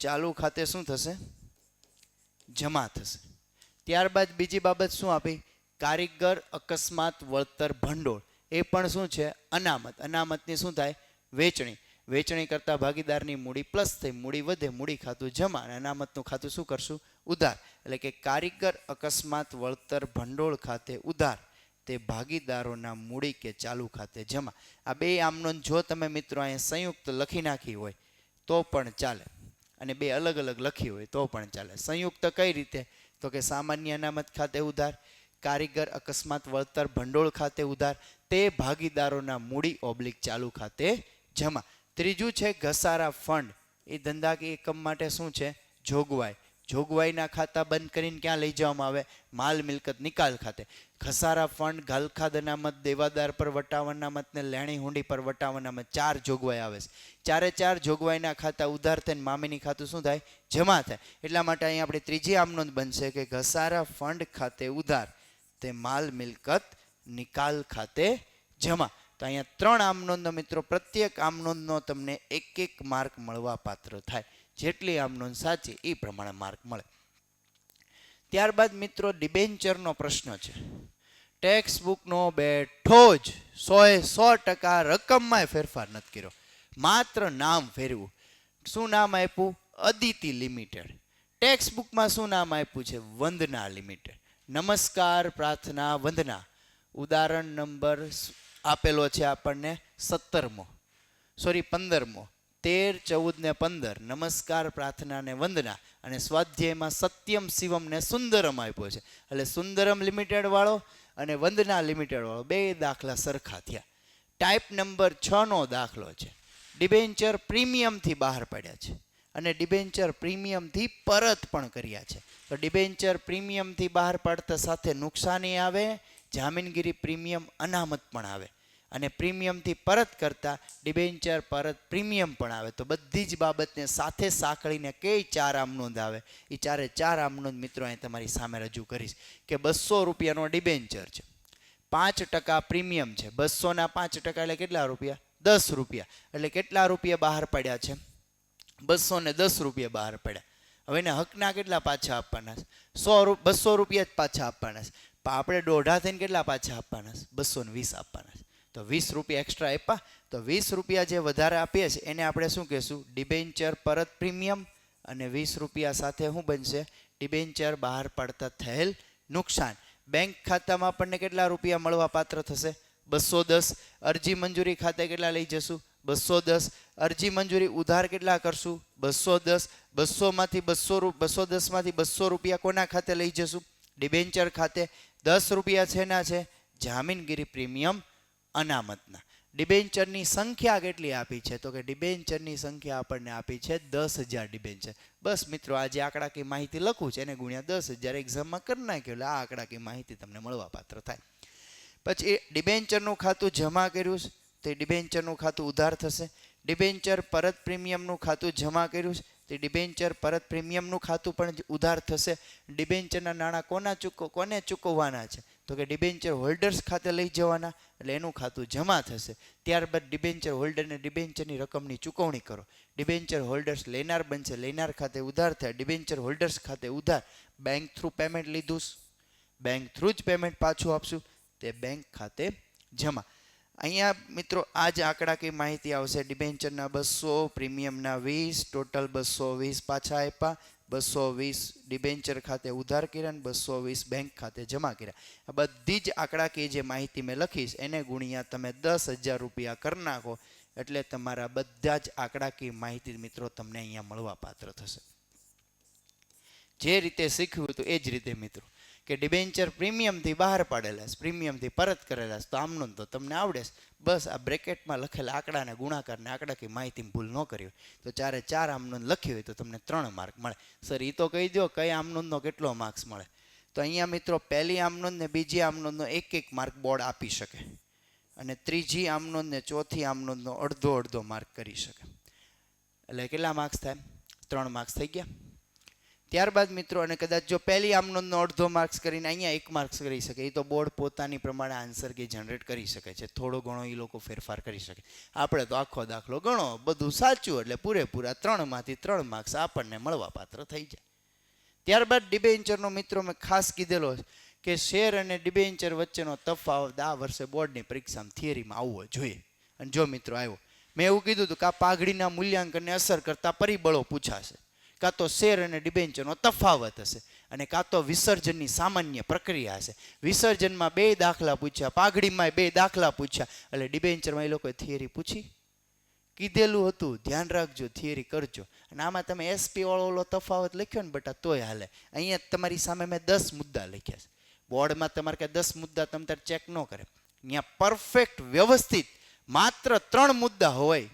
ચાલુ ખાતે શું થશે? જમા થશે. ત્યારબાદ બીજી બાબત શું આપી? કારીગર અકસ્માત વળતર ભંડોળ. એ પણ શું છે? અનામત. અનામતની શું થાય? વેચણી. વેચણી કરતા ભાગીદારની મૂડી પ્લસ થઈ, મૂડી વધે, મૂડી ખાતું જમા. અને અનામતનું ખાતું શું કરશું? ઉધાર. એટલે કે કારીગર અકસ્માત વળતર ભંડોળ ખાતે ઉધાર, તે ભાગીદારોના મૂડી કે ચાલુ ખાતે જમા. આ 2 આમનોંધ જો તમે મિત્રો અહીંયા સંયુક્ત લખી નાખી હોય તો પણ ચાલે, અને 2 અલગ અલગ લખી હોય તો પણ ચાલે. સંયુક્ત કઈ રીતે? તો કે સામાન્ય અનામત ખાતે ઉધાર, કારીગર અકસ્માત વળતર ભંડોળ ખાતે ઉધાર, તે ભાગીદારોના મૂડી ઓબ્લિક ચાલુ ખાતે જમા. ત્રીજું છે ઘસારા ફંડ. એ ધંધા કે એકમ માટે શું છે? જોગવાઈ. જોગવાઈના ખાતા બંધ કરીને ક્યાં લઈ જવામાં આવે? માલ મિલકત નિકાલ ખાતે. ખસારા ફંડ, ગાલખાદ અનામત, દેવાદાર પર વટાવ અનામત ને લેણી હુંડી પર વટાવ અનામત 4 જોગવાઈ આવે છે. ચારે 4 જોગવાઈના ખાતા ઉધાર થઈને મામીની ખાતું શું થાય? જમા થાય. એટલા માટે અહીં આપણે ત્રીજી આમનોંધ બનશે કે ઘસારા ફંડ ખાતે ઉધાર તે માલ મિલકત નિકાલ ખાતે જમા. તો અહીંયા 3 આમનોંધનો મિત્રો, પ્રત્યેક આમનોંધનો તમને 1 માર્ક મળવા પાત્ર થાય. જેટલી આમનોંધ સાચી એ પ્રમાણે માર્ક મળે. ત્યારબાદ મિત્રો ડિબેન્ચરનો પ્રશ્ન છે. ટેક્સ બુકનો બેઠો જ 100% રકમમાં ફેરફાર નથી કર્યો, માત્ર નામ ફેરવું. શું નામ આપ્યું? અદિતિ લિમિટેડ. ટેક્સ બુકમાં શું નામ આપ્યું છે? વંદના લિમિટેડ. નમસ્કાર, પ્રાર્થના, વંદના. ઉદાહરણ નંબર આપેલો છે આપણને 15મો. 13 14 ને 15 નમસ્કાર, પ્રાર્થના ને વંદના. અને સ્વાધ્યાયમાં સત્યમ શિવમ ને સુંદરમ આપ્યો છે. એટલે સુંદરમ લિમિટેડ વાળો અને વંદના લિમિટેડ વાળો 2 દાખલા સરખા થયા. ટાઈપ નંબર 6નો દાખલો છે. ડિબેન્ચર પ્રીમિયમથી બહાર પાડ્યા છે અને ડિબેન્ચર પ્રીમિયમથી પરત પણ કર્યા છે. તો ડિબેન્ચર પ્રીમિયમથી બહાર પાડતા સાથે નુકસાની આવે, જામીનગીરી પ્રીમિયમ અનામત પણ આવે, અને પ્રીમિયમથી પરત કરતા ડિબેન્ચર પરત પ્રીમિયમ પણ આવે. તો બધી જ બાબતને સાથે સાંકળીને કઈ 4 આમનોંધ આવે? એ 4 આમનોંધ મિત્રો અહીં તમારી સામે રજૂ કરીશ. કે 200 રૂપિયાનો ડિબેન્ચર છે, 5% પ્રીમિયમ છે. 200 ના 5% એટલે કેટલા રૂપિયા? 10 રૂપિયા. એટલે કેટલા રૂપિયા બહાર પડ્યા છે? 210 રૂપિયા બહાર પડ્યા. હવે એને હકના કેટલા પાછા આપવાના? 200 રૂપિયા જ પાછા આપવાના છે. આપણે દોઢા થઈને કેટલા પાછા આપવાના? 220 આપવાના છે. તો 20 રૂપિયા એક્સ્ટ્રા આપ્યા. તો 20 રૂપિયા જે વધારે આપીએ છીએ એને આપણે શું કહેશું? ડિબેન્ચર પરત પ્રીમિયમ. અને 20 રૂપિયા સાથે શું બનશે? ડિબેન્ચર બહાર પાડતા થયેલ નુકસાન. બેંક ખાતામાં આપણને કેટલા રૂપિયા મળવા પાત્ર થશે? 210. અરજી મંજૂરી ખાતે કેટલા લઈ જશું? 210. અરજી મંજૂરી ઉધાર કેટલા કરશું? 210. 210 માંથી 200 રૂપિયા કોના ખાતે લઈ જશું? ડિબેન્ચર ખાતે. 10 રૂપિયા છે ના છે? જામીનગીરી પ્રીમિયમ અનામતના. ડિબેન્ચરની સંખ્યા કેટલી આપી છે? તો કે ડિબેન્ચરની સંખ્યા આપણને આપી છે 10,000 ડિબેન્ચર. બસ મિત્રો, આ જે આંકડાકીય માહિતી લખું છે એને ગુણ્યા 10,000 એક્ઝામમાં કરી નાખ્યો એટલે આ આંકડાકીય માહિતી તમને મળવા પાત્ર થાય. પછી ડિબેન્ચરનું ખાતું જમા કર્યું છે તે ડિબેન્ચરનું ખાતું ઉધાર થશે. ડિબેન્ચર પરત પ્રીમિયમનું ખાતું જમા કર્યું છે તે ડિબેન્ચર પરત પ્રીમિયમનું ખાતું પણ ઉધાર થશે. ડિબેન્ચરના નાણાં કોને ચૂકવવાના છે? તો કે ડિબેન્ચર હોલ્ડર્સ ખાતે લઈ જવાના, એટલે એનું ખાતું જમા થશે. ત્યારબાદ ડિબેન્ચર હોલ્ડરને ડિબેન્ચરની રકમની ચૂકવણી કરો. ડિબેન્ચર હોલ્ડર્સ લેનાર બનશે, લેનાર ખાતે ઉધાર થાય. ડિબેન્ચર હોલ્ડર્સ ખાતે ઉધાર. બેંક થ્રુ પેમેન્ટ લીધું, બેંક થ્રુ જ પેમેન્ટ પાછું આપશું, તે બેંક ખાતે જમા. અહીંયા મિત્રો આ જ આંકડાકીય માહિતી આવશે. ડિબેન્ચરના 200, પ્રીમિયમના 20, ટોટલ 220 પાછા આપ્યા. 220 ડિબેન્ચર ખાતે ઉધાર કર્યા અને 220 બેંક ખાતે જમા કર્યા. આ બધી જ આંકડાકીય જે માહિતી મેં લખીશ એને ગુણ્યા તમે 10,000 રૂપિયા કરી નાખો એટલે તમારા બધા જ આંકડાકીય માહિતી મિત્રો તમને અહીંયા મળવા પાત્ર થશે. જે રીતે શીખ્યું હતું એ જ રીતે મિત્રો કે ડિબેન્ચર પ્રીમિયમથી બહાર પાડેલા છે, પ્રીમિયમથી પરત કરેલા છે, તો આમનું તો તમને આવડે છે. બસ આ બ્રેકેટમાં લખેલા આંકડાને ગુણાકારને આંકડાકીય માહિતીમાં ભૂલ ન કરી હોય તો 4 આમનોંધ લખી હોય તો તમને 3 માર્ક મળે. સર એ તો કહી દો કઈ આમનોંધનો કેટલો માર્ક્સ મળે? તો અહીંયા મિત્રો પહેલી આમનોંધ ને બીજી આમનોંધનો 1 માર્ક બોર્ડ આપી શકે અને ત્રીજી આમનોંધ ને ચોથી આમનોંધનો અડધો માર્ક કરી શકે. એટલે કેટલા માર્ક્સ થાય? 3 માર્ક્સ થઈ ગયા. ત્યારબાદ મિત્રો અને કદાચ જો પહેલી આમનોંધનો અડધો માર્ક્સ કરીને અહીંયા 1 માર્ક્સ કરી શકે, એ તો બોર્ડ પોતાની પ્રમાણે આન્સર કી જનરેટ કરી શકે છે. થોડો ઘણો એ લોકો ફેરફાર કરી શકે. આપણે તો આખો દાખલો ગણો બધું સાચું એટલે પૂરેપૂરા 3 માંથી 3 માર્ક્સ આપણને મળવા પાત્ર થઈ જાય. ત્યારબાદ ડિબેન્ચરનો મિત્રો મેં ખાસ કીધેલો કે શેર અને ડિબેન્ચર વચ્ચેનો તફાવત આ વર્ષે બોર્ડની પરીક્ષામાં થિયરીમાં આવવો જોઈએ. અને જો મિત્રો આવ્યો, મેં એવું કીધું હતું કે આ પાઘડીના મૂલ્યાંકનને અસર કરતા પરિબળો પૂછાશે, કાં તો શેર અને ડિબેન્ચરનો તફાવત હશે અને કાં તો વિસર્જનની સામાન્ય પ્રક્રિયા હશે. વિસર્જનમાં 2 દાખલા પૂછ્યા, પાઘડીમાં 2 દાખલા પૂછ્યા, એટલે ડિબેન્ચરમાં એ લોકોએ થિયરી પૂછી કીધેલું હતું. ધ્યાન રાખજો, થિયરી કરજો. અને આમાં તમે એસપી વાળો તફાવત લખ્યો ને બટા તોય હાલે. અહીંયા તમારી સામે મેં 10 મુદ્દા લખ્યા છે. બોર્ડમાં તમારે કે 10 મુદ્દા તમે તાર ચેક ન કરે. અહીંયા પરફેક્ટ વ્યવસ્થિત માત્ર 3 મુદ્દા હોય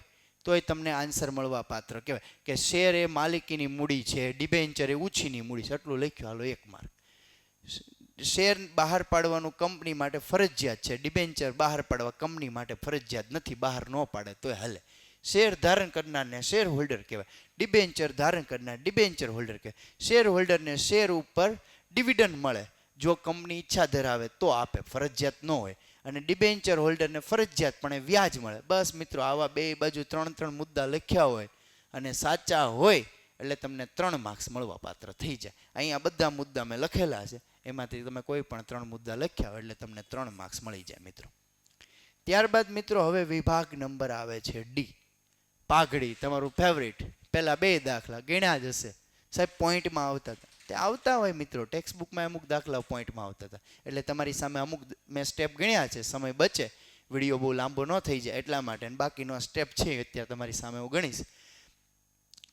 તોય તમને આન્સર મળવા પાત્ર કહેવાય. કે શેર એ માલિકીની મૂડી છે, ડિબેન્ચર એ ઉછીની મૂડી છે, એટલું લખ્યું, હાલો 1 માર્ક. શેર બહાર પાડવાનું કંપની માટે ફરજિયાત છે, ડિબેન્ચર બહાર પાડવા કંપની માટે ફરજિયાત નથી, બહાર ન પાડે તોય હાલે. શેર ધારણ કરનારને શેર હોલ્ડર કહેવાય, ડિબેન્ચર ધારણ કરનાર ડિબેન્ચર હોલ્ડર કહેવાય. શેર હોલ્ડરને શેર ઉપર ડિવિડન્ડ મળે, જો કંપની ઈચ્છા ધરાવે તો આપે, ફરજિયાત ન હોય. અને ડિબેન્ચર હોલ્ડરને ફરજિયાત પણ વ્યાજ મળે. બસ મિત્રો, આવા બે બાજુ 3 મુદ્દા લખ્યા હોય અને સાચા હોય એટલે તમને 3 માર્ક્સ મળવા પાત્ર થઈ જાય. અહીંયા બધા મુદ્દા મેં લખેલા છે, એમાંથી તમે કોઈ પણ 3 મુદ્દા લખ્યા હોય એટલે તમને 3 માર્ક્સ મળી જાય મિત્રો. ત્યારબાદ મિત્રો હવે વિભાગ નંબર આવે છે ડી, પાઘડી, તમારું ફેવરિટ. પહેલા 2 દાખલા ગણ્યા જ હશે સાહેબ, પોઈન્ટમાં આવતા હતા. તે આવતા હોય મિત્રો, ટેક્સ્ટ બુકમાં અમુક દાખલા પોઈન્ટમાં આવતા હતા, એટલે તમારી સામે અમુક મેં સ્ટેપ ગણ્યા છે, સમય બચે, વિડીયો બહુ લાંબો ન થઈ જાય એટલા માટે. અને બાકીનો સ્ટેપ છે અત્યારે તમારી સામે હું ગણીશ.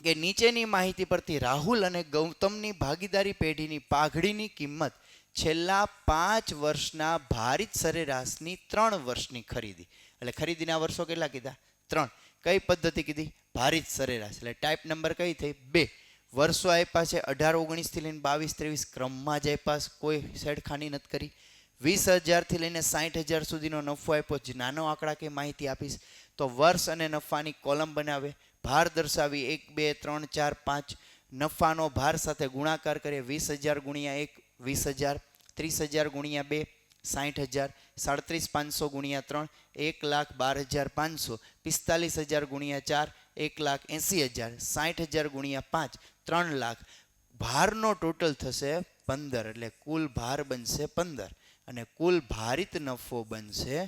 કે નીચેની માહિતી પરથી રાહુલ અને ગૌતમની ભાગીદારી પેઢીની પાઘડીની કિંમત છેલ્લા 5 વર્ષના ભારિત સરેરાશની 3 વર્ષની ખરીદી. એટલે ખરીદીના વર્ષો કેટલા કીધા? 3. કઈ પદ્ધતિ કીધી? ભારિત સરેરાશ. એટલે ટાઈપ નંબર કઈ થઈ? 2. વર્ષો આપ્યા છે 18-19 થી લઈને 22-23, ક્રમમાં જ આપ્યા, કોઈ છેડખાની નથી કરી. 20,000 થી લઈને 60,000 સુધીનો નફો આપ્યો, જે નાનો આંકડા કે માહિતી આપીશ. તો વર્ષ અને નફાની કોલમ બનાવે, ભાર દર્શાવી 1, 2, 3, 4, 5, નફાનો ભાર સાથે ગુણાકાર કરીએ. 20,000 ગુણ્યા 1 20,000, 30,000 ગુણ્યા 2 60,000, 37,500 ગુણ્યા 3 1,12,500, 45,000 ગુણ્યા 4 1,80,000, 60,000 ગુણ્યા 5 3 લાખ. ભારનો ટોટલ થશે 15, એટલે કુલ ભાર બનશે 15 અને કુલ ભારિત નફો બનશે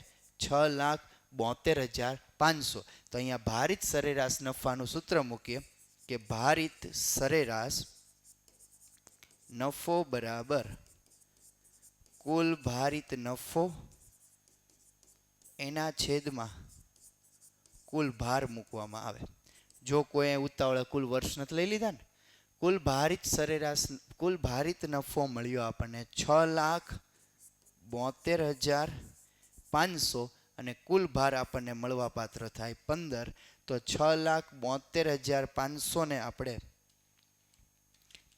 6,72,500. તો અહીંયા ભારિત સરેરાશ નફાનું સૂત્ર મૂકીએ કે ભારિત સરેરાશ નફો બરાબર કુલ ભારિત નફો એના છેદમાં કુલ ભાર મૂકવામાં આવે. જો કોઈ ઉતાવળે કુલ વર્ષ નથી લઈ લીધા ને, કુલ ભારિત સરેરાશ કુલ ભારિત નફો મળ્યો આપણને 6,72,500 અને કુલ ભાર આપણને મળવા પાત્ર થાય 15. તો 6,72,500 ને આપણે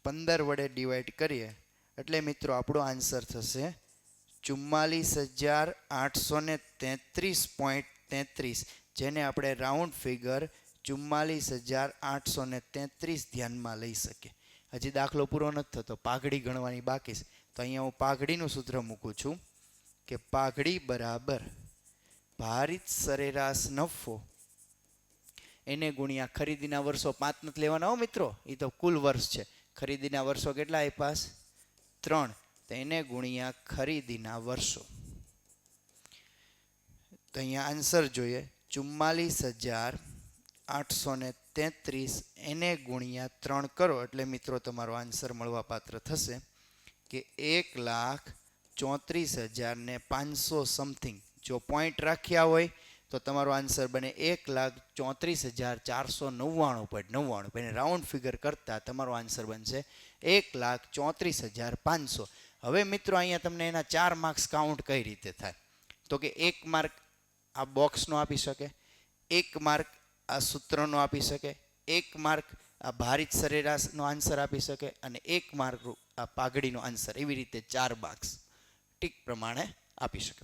15 વડે ડિવાઈડ કરીએ એટલે મિત્રો આપણો આન્સર થશે 44,833.33, જેને આપણે રાઉન્ડ ફિગર 44,833 ધ્યાનમાં લઈ શકીએ. હજી દાખલો પૂરો નથી થતો, પાઘડી ગણવાની બાકી છે. તો અહીંયા હું પાઘડીનું સૂત્ર મૂકું છું કે પાઘડી બરાબર ભારિત સરેરાશ નફો એને ગુણ્યા ખરીદીના વર્ષો 5 નથી લેવાના હો મિત્રો, એ તો કુલ વર્ષ છે. ખરીદીના વર્ષો કેટલા આપ્યા? 3. તો એને ગુણ્યા ખરીદીના વર્ષો. તો અહીંયા આન્સર જોઈએ 44,833 એને ગુણ્યા 3 કરો એટલે મિત્રો તમારો આન્સર મળવા પાત્ર થશે કે 1,34,500 સમથિંગ. જો પોઈન્ટ રાખ્યા હોય તો તમારો આન્સર બને 1,34,499.99. એને રાઉન્ડ ફિગર કરતા તમારો આન્સર બનશે 1,34,500. હવે મિત્રો અહીંયા તમને એના 4 માર્ક્સ કાઉન્ટ કઈ રીતે થાય? તો કે 1 માર્ક આ બોક્સનો આપી શકે, 1 માર્ક આ સૂત્રનો આપી શકે, 1 માર્ક આ ભારિત સરેરાશનો આન્સર આપી શકે અને 1 માર્ક આ પાઘડીનો આન્સર. એવી રીતે 4 માર્ક્સ ટીક પ્રમાણે આપી શકે.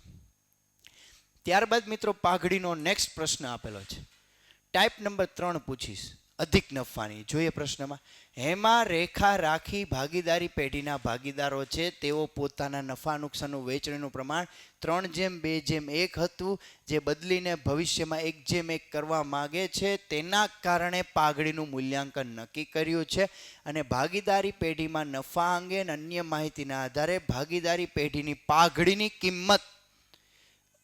ત્યારબાદ મિત્રો પાઘડીનો નેક્સ્ટ પ્રશ્ન આપેલો છે, ટાઈપ નંબર 3 પૂછીશ, અધિક નફાની. જોઈએ પ્રશ્નમાં, હેમાં રેખા રાખી ભાગીદારી પેઢીના ભાગીદારો છે, તેઓ પોતાના નફા નુકસાનનું વેચણીનું પ્રમાણ 3:2:1 હતું, જે બદલીને ભવિષ્યમાં 1:1 કરવા માગે છે. તેના કારણે પાઘડીનું મૂલ્યાંકન નક્કી કર્યું છે અને ભાગીદારી પેઢીમાં નફા અંગે અને અન્ય માહિતીના આધારે ભાગીદારી પેઢીની પાઘડીની કિંમત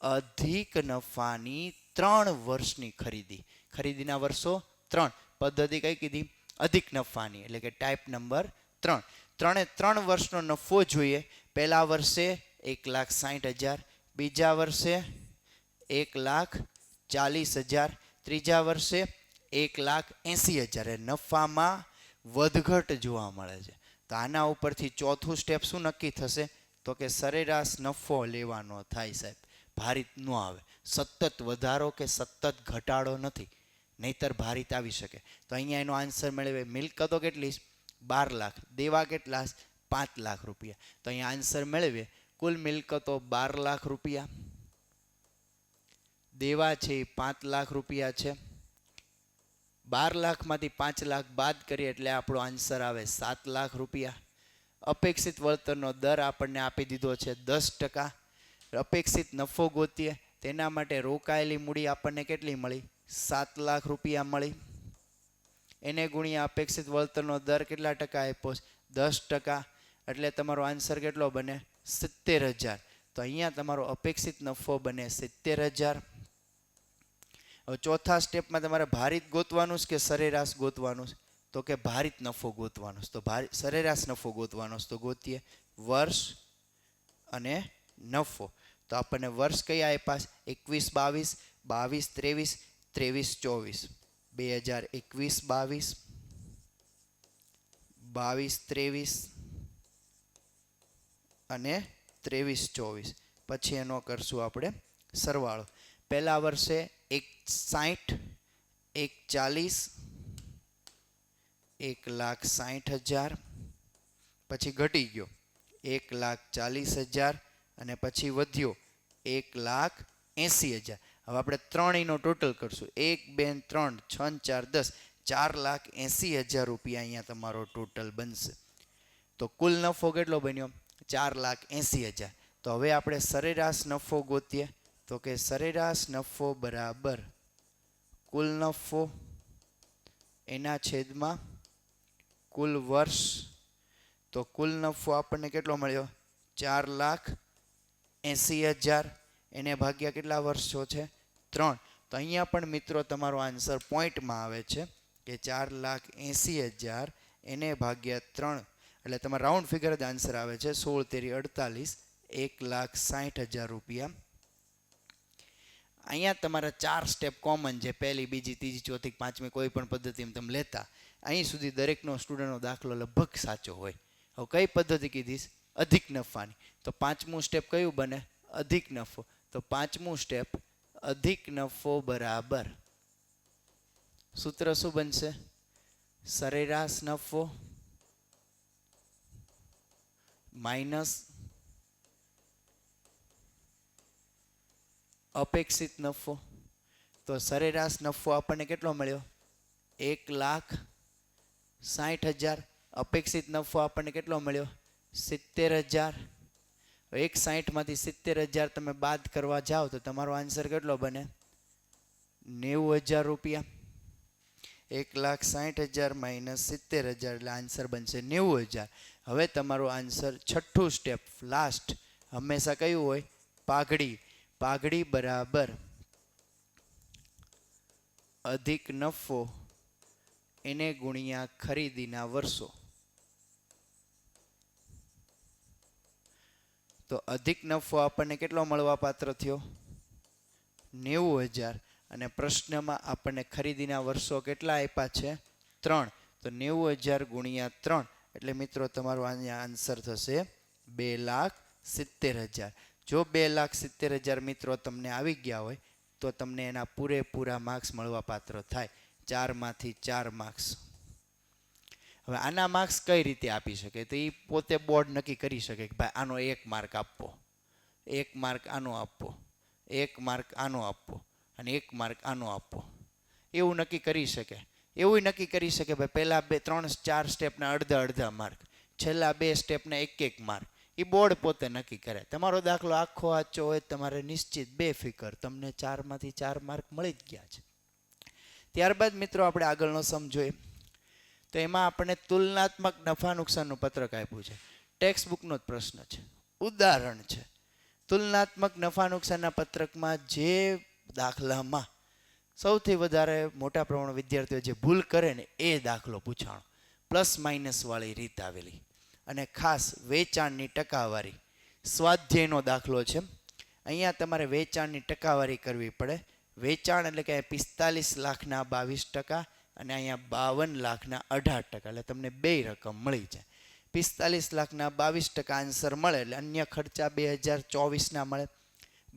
અધિક નફાની 3 વર્ષની ખરીદી. ખરીદીના વર્ષો 3. પદ્ધતિ કઈ કીધી? અધિક નફાની, એટલે કે ટાઈપ નંબર 3. 3 વર્ષનો નફો જોઈએ. પહેલા વર્ષે 1,60,000, બીજા વર્ષે 1,40,000, ત્રીજા વર્ષે 1,80,000. નફામાં વધઘટ જોવા મળે છે. તો આના ઉપરથી ચોથું સ્ટેપ શું નક્કી થશે? તો કે સરેરાશ નફો લેવાનો થાય સાહેબ, ભારિત ન આવે. સતત વધારો કે સતત ઘટાડો નથી, નહીતર ભારિત આવી શકે. તો અહીંયા એનો આન્સર મેળવે. મિલકતો કેટલી? 12 લાખ. દેવા કેટલા? 5 લાખ રૂપિયા. તો અહીંયા આન્સર મેળવે. કુલ મિલકતો 12 લાખ રૂપિયા, દેવા છે 5 લાખ રૂપિયા છે. 12 લાખમાંથી 5 લાખ બાદ કરીએ એટલે આપણો આન્સર આવે 7 લાખ રૂપિયા. અપેક્ષિત વળતરનો દર આપણને આપી દીધો છે 10%. અપેક્ષિત નફો ગોતીએ તેના માટે રોકાયેલી મૂડી આપણને કેટલી મળી? 7 લાખ રૂપિયા મળી. એને ગુણ્યા અપેક્ષિત વળતરનો દર કેટલા ટકા આપ્યો? 10%. એટલે તમારો આન્સર કેટલો બને? 70,000. તો અહીંયા તમારો અપેક્ષિત નફો બને 70,000. હવે ચોથા સ્ટેપમાં તમારે ભારિત ગોતવાનું કે સરેરાશ ગોતવાનું? તો કે ભારિત નફો ગોતવાનો. તો સરેરાશ નફો ગોતવાનો. તો ગોતીએ વર્ષ અને નફો. તો આપણને વર્ષ કયા આપ્યા? 21-22, 22-23, 23-24. 2021-22, 22-23 અને 23-24. પછી એનો કરશું આપણે સરવાળો. પહેલા વર્ષે 160, 140, 1,60,000, પછી ઘટી ગયો 1,40,000 અને પછી વધ્યો 1,80,000. હવે આપણે ત્રણેયનો ટોટલ કરશું. 1, 2, 3, 6, 4, 10, 4,80,000 રૂપિયા અહીંયા તમારો ટોટલ બનશે. તો કુલ નફો કેટલો બન્યો? 4,80,000. તો હવે આપણે સરેરાશ નફો ગોતીએ. તો કે સરેરાશ નફો બરાબર કુલ નફો એના છેદમાં કુલ વર્ષ. તો કુલ નફો આપણને કેટલો મળ્યો? 4,80,000. એને ભાગ્યા કેટલા વર્ષો છે? 3. તો અહીંયા પણ મિત્રો તમારો આન્સર પોઈન્ટમાં આવે છે કે 4,80,000 એને ભાગ્યા 3 એટલે તમારે રાઉન્ડ ફિગર જ આન્સર આવે છે. 16×3 = 1,60,000 રૂપિયા. અહીંયા તમારા 4 સ્ટેપ કોમન છે. પહેલી, બીજી, ત્રીજી, ચોથી, પાંચમી કોઈ પણ પદ્ધતિમાં તમે લેતા અહીં સુધી દરેકનો સ્ટુડન્ટનો દાખલો લગભગ સાચો હોય. હવે કઈ પદ્ધતિ કીધીશ? અધિક નફાની. તો પાંચમું સ્ટેપ કયું બને? અધિક નફો. તો પાંચમું સ્ટેપ અધિક નફો બરાબર સૂત્ર શું બનશે? સરેરાશ નફો માઇનસ અપેક્ષિત નફો. તો સરેરાશ નફો આપણને કેટલો મળ્યો? 1,60,000. અપેક્ષિત નફો આપણને કેટલો મળ્યો? 70,000. 1,60,000 માંથી 70,000 તમે બાદ કરવા જાઓ તો તમારો આન્સર કેટલો બને? 90,000 રૂપિયા. 1,60,000 માઇનસ 70,000 એટલે આન્સર બનશે 90,000. હવે તમારો આન્સર છઠ્ઠું સ્ટેપ લાસ્ટ હંમેશા કયું હોય? પાઘડી. પાઘડી બરાબર અધિક નફો એને ગુણ્યા ખરીદીના વર્ષો. તો અધિક નફો આપણને કેટલો મળવા પાત્ર થયો? 90,000. અને પ્રશ્નમાં આપણને ખરીદીના વર્ષો કેટલા આપ્યા છે? 3. તો 90,000 ગુણ્યા 3 એટલે મિત્રો તમારો અહીંયા આન્સર થશે 2,70,000. જો 2,70,000 મિત્રો તમને આવી ગયા હોય તો તમને એના પૂરેપૂરા માર્ક્સ મળવા પાત્ર થાય. 4માંથી 4 માર્ક્સ. હવે આના માર્ક્સ કઈ રીતે આપી શકે? તો એ પોતે બોર્ડ નક્કી કરી શકે કે ભાઈ આનો 1 માર્ક આપવો, 1 માર્ક આનો આપવો, 1 માર્ક આનો આપવો અને 1 માર્ક આનો આપવો. એવું નક્કી કરી શકે. એવું નક્કી કરી શકે ભાઈ પહેલા 2, 3, 4 સ્ટેપના અડધા માર્ક, છેલ્લા 2 સ્ટેપના 1 માર્ક. એ બોર્ડ પોતે નક્કી કરે. તમારો દાખલો આખો આચો હોય તમારે નિશ્ચિત બેફિકર તમને 4માંથી 4 માર્ક મળી જ ગયા છે. ત્યારબાદ મિત્રો આપણે આગળનો સમ જોઈએ. તો એમાં આપણને તુલનાત્મક નફા નુકસાનનું પત્રક આપ્યું છે. ટેક્સ્ટ બુકનો જ પ્રશ્ન છે, ઉદાહરણ છે. તુલનાત્મક નફા નુકસાનના પત્રકમાં જે દાખલામાં સૌથી વધારે મોટા પ્રમાણમાં વિદ્યાર્થીઓ જે ભૂલ કરે ને એ દાખલો પૂછાણો. પ્લસ માઇનસ વાળી રીત આવેલી અને ખાસ વેચાણની ટકાવારી સ્વાધ્યાયનો દાખલો છે. અહીંયા તમારે વેચાણની ટકાવારી કરવી પડે. વેચાણ એટલે કે 45 લાખના 22% અને અહીંયા 52 લાખના 18%. એટલે તમને બે રકમ મળી જાય. 45 લાખના 22% આન્સર મળે એટલે અન્ય ખર્ચા 2024ના મળે.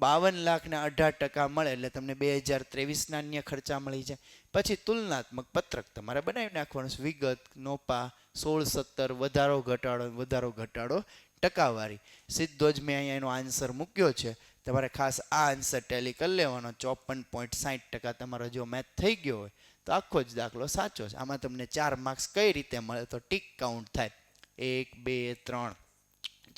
52,18,000 મળે એટલે તમને 2023ના અન્ય ખર્ચા મળી જાય. પછી તુલનાત્મક પત્રક તમારે બનાવી નાખવાનું છે. વિગત, નોપા, 16-17, વધારો ઘટાડો, ટકાવારી. સીધો જ મેં અહીંયા એનો આન્સર મૂક્યો છે. તમારે ખાસ આ આન્સર ટેલી કરી લેવાનો. 54.60% તમારો જો મેથ થઈ ગયો હોય તો આખો જ દાખલો સાચો છે. આમાં તમને 4 માર્ક્સ કઈ રીતે મળે તો ટીક કાઉન્ટ થાય. 1, 2, 3,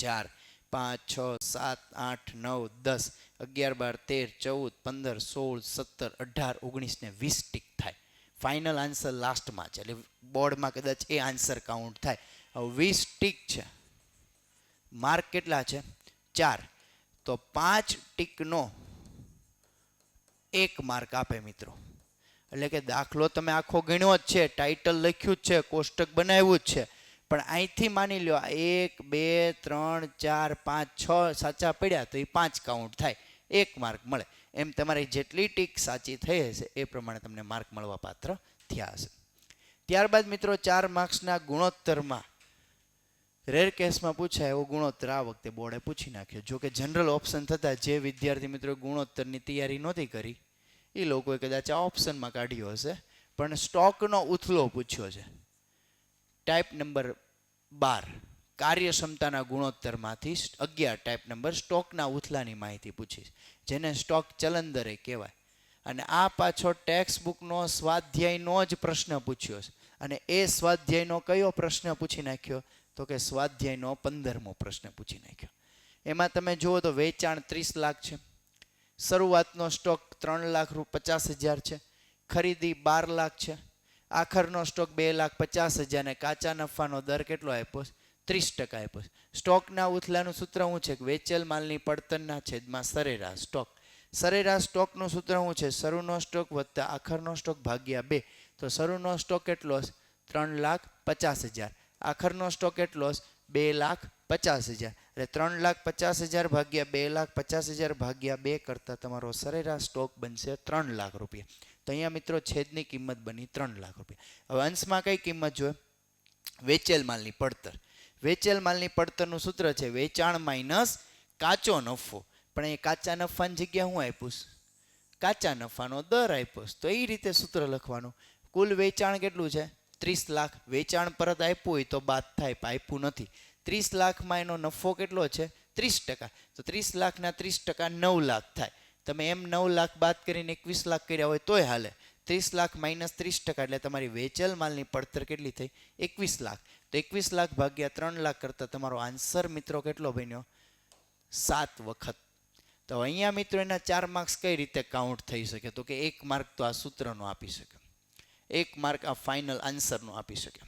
4, 5, 6, 7, 8, 9, 10, 11, 12, 13, 14, 15, 16, 18, 19 ને 20 ટીક થાય. ફાઇનલ આન્સર લાસ્ટમાં છે એટલે બોર્ડમાં કદાચ એ આન્સર કાઉન્ટ થાય. હવે 20 ટીક છે, માર્ક કેટલા છે? 4. તો 5 ટીકનો 1 માર્ક આપે મિત્રો. એટલે કે દાખલો તમે આખો ગણ્યો જ છે, ટાઇટલ લખ્યું જ છે, કોષ્ટક બનાવ્યું જ છે, પણ અહીંથી માની લો 1, 2, 3, 4, 5, 6 સાચા પડ્યા તો એ 5 કાઉન્ટ થાય, 1 માર્ક મળે. એમ તમારી જેટલી ટીક સાચી થઈ હશે એ પ્રમાણે તમને માર્ક મળવા પાત્ર થયા હશે. ત્યારબાદ મિત્રો 4 માર્ક્સના ગુણોત્તરમાં રેર કેસમાં પૂછાય એવો ગુણોત્તર આ વખતે બોર્ડે પૂછી નાખ્યો. જો કે જનરલ ઓપ્શન થતાં જે વિદ્યાર્થી મિત્રો ગુણોત્તરની તૈયારી નહોતી કરી એ લોકોએ કદાચ આ ઓપ્શનમાં કાઢ્યો હશે, પણ સ્ટોકનો ઉથલો પૂછ્યો છે. ટાઈપ નંબર 12 કાર્યક્ષમતાના ગુણોત્તરમાંથી 11 ટાઈપ નંબર સ્ટોકના ઉથલાની માહિતી પૂછી, જેને સ્ટોક ચલન દરે કહેવાય. અને આ પાછો ટેક્સ્ટ બુકનો સ્વાધ્યાયનો જ પ્રશ્ન પૂછ્યો છે. અને એ સ્વાધ્યાયનો કયો પ્રશ્ન પૂછી નાખ્યો તો કે સ્વાધ્યાયનો 15મો પ્રશ્ન પૂછી નાખ્યો. એમાં તમે જુઓ તો વેચાણ 30 લાખ છે, શરૂઆતનો સ્ટોક 3,50,000 છે, ખરીદી 12 લાખ છે, આખરનો સ્ટોક 2,50,000 અને કાચા નફાનો દર કેટલો આપ્યો? 30% આપ્યો. સ્ટોકના ઉથલાનું સૂત્ર શું છે? વેચેલ માલની પડતરના છેદમાં સરેરાશ સ્ટોક. સરેરાશ સ્ટોકનું સૂત્ર શું છે? શરૂનો સ્ટોક વત્તા આખરનો સ્ટોક ભાગ્યા 2. તો શરૂનો સ્ટોક કેટલો? 3,50,000. આખરનો સ્ટોક કેટલો? 2,50,000. એટલે 3,50,000 ભાગ્યા 2,50,000 ભાગ્યા 2 કરતાં તમારો સરેરાશ સ્ટોક બનશે 3 લાખ રૂપિયા. તો અહીંયા મિત્રો છેદની કિંમત બની 3 લાખ રૂપિયા. હવે અંશમાં કઈ કિંમત જોઈએ? વેચેલ માલની પડતર. વેચેલ માલની પડતરનું સૂત્ર છે વેચાણ માઇનસ કાચો નફો. પણ એ કાચા નફાની જગ્યા હું આપ્યું? કાચા નફાનો દર આપ્યો. તો એ રીતે સૂત્ર લખવાનું. કુલ વેચાણ કેટલું છે? 30 લાખ. વેચાણ પરત આપ્યું હોય તો બાદ થાય, આપ્યું નથી. 30 લાખમાં એનો નફો કેટલો છે? 30%. તો 30 લાખના 30% 9 લાખ થાય. તમે એમ 9 લાખ બાદ કરીને 21 લાખ કર્યા હોય તોય હાલે. 30 લાખ માઇનસ 30% એટલે તમારી વેચેલ માલની પડતર કેટલી થઈ? 21 લાખ. તો 21 લાખ ભાગ્યા 3 લાખ કરતાં તમારો આન્સર મિત્રો કેટલો બન્યો? 7 વખત. તો અહીંયા મિત્રો એના 4 માર્ક્સ કઈ રીતે કાઉન્ટ થઈ શકે? તો કે 1 માર્ક તો આ સૂત્રનો આપી શકે, 1 માર્ક આ ફાઇનલ આન્સરનો આપી શકે,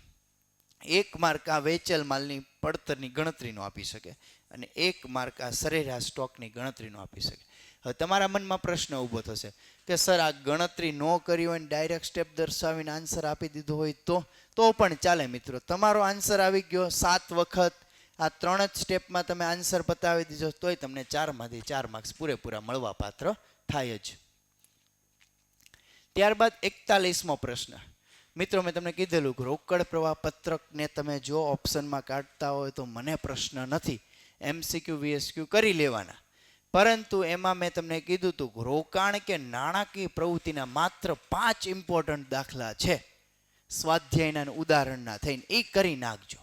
1 માર્ક આ વેચેલ માલની પડતરની ગણતરીનો આપી શકે, અને 1 માર્ક આ સરેરાશ સ્ટોકની ગણતરીનો આપી શકે. હવે તમારા મનમાં પ્રશ્ન ઊભો થશે કે સર આ ગણતરી ન કરી હોય ને ડાયરેક્ટ સ્ટેપ દર્શાવીને આન્સર આપી દીધો હોય તો પણ ચાલે મિત્રો. તમારો આન્સર આવી ગયો 7 વખત. આ 3 જ સ્ટેપમાં તમે આન્સર બતાવી દીધો તોય તમને 4માંથી 4 માર્ક્સ પૂરેપૂરા મળવા પાત્ર થાય જ. ત્યારબાદ 41મો પ્રશ્ન. મિત્રો મેં તમને કીધેલું રોકડ પ્રવાહ પત્રકને તમે જો ઓપ્શનમાં કાઢતા હોય તો મને પ્રશ્ન નથી, MCQ VSQ કરી લેવાના. પરંતુ એમાં મેં તમને કીધું હતું રોકાણ કે નાણાકીય પ્રવૃત્તિના માત્ર 5 ઇમ્પોર્ટન્ટ દાખલા છે સ્વાધ્યાયના ઉદાહરણના થઈને, એ કરી નાખજો.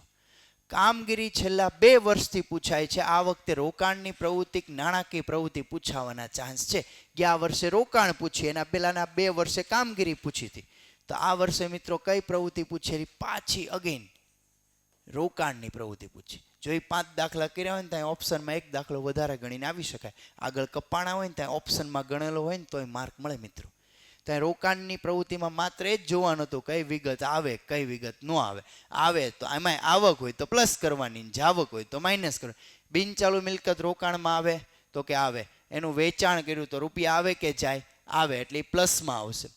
કામગીરી છેલ્લા 2 વર્ષથી પૂછાય છે. આ વખતે રોકાણની પ્રવૃત્તિ નાણાકીય પ્રવૃત્તિ પૂછાવાના ચાન્સ છે. ગયા વર્ષે રોકાણ પૂછી, એના પહેલાના 2 વર્ષે કામગીરી પૂછી હતી. તો આ વર્ષે મિત્રો કઈ પ્રવૃત્તિ પૂછેલી? પાછી અગેન રોકાણની પ્રવૃત્તિ પૂછી. જો એ 5 દાખલા કર્યા હોય ને ત્યાં ઓપ્શનમાં 1 દાખલો વધારે ગણીને આવી શકાય. આગળ કપાણા હોય ને ત્યાં ઓપ્શનમાં ગણેલો હોય ને તોય માર્ક મળે મિત્રો. ત્યાં રોકાણની પ્રવૃત્તિમાં માત્ર એ જ જોવાનું હતું કઈ વિગત આવે, કઈ વિગત ન આવે. આવે તો એમાં આવક હોય તો પ્લસ કરવાની, જાવક હોય તો માઇનસ કરવાની. બિનચાલુ મિલકત રોકાણમાં આવે તો કે આવે. એનું વેચાણ કર્યું તો રૂપિયા આવે કે જાય? આવે, એટલે એ પ્લસમાં આવશે.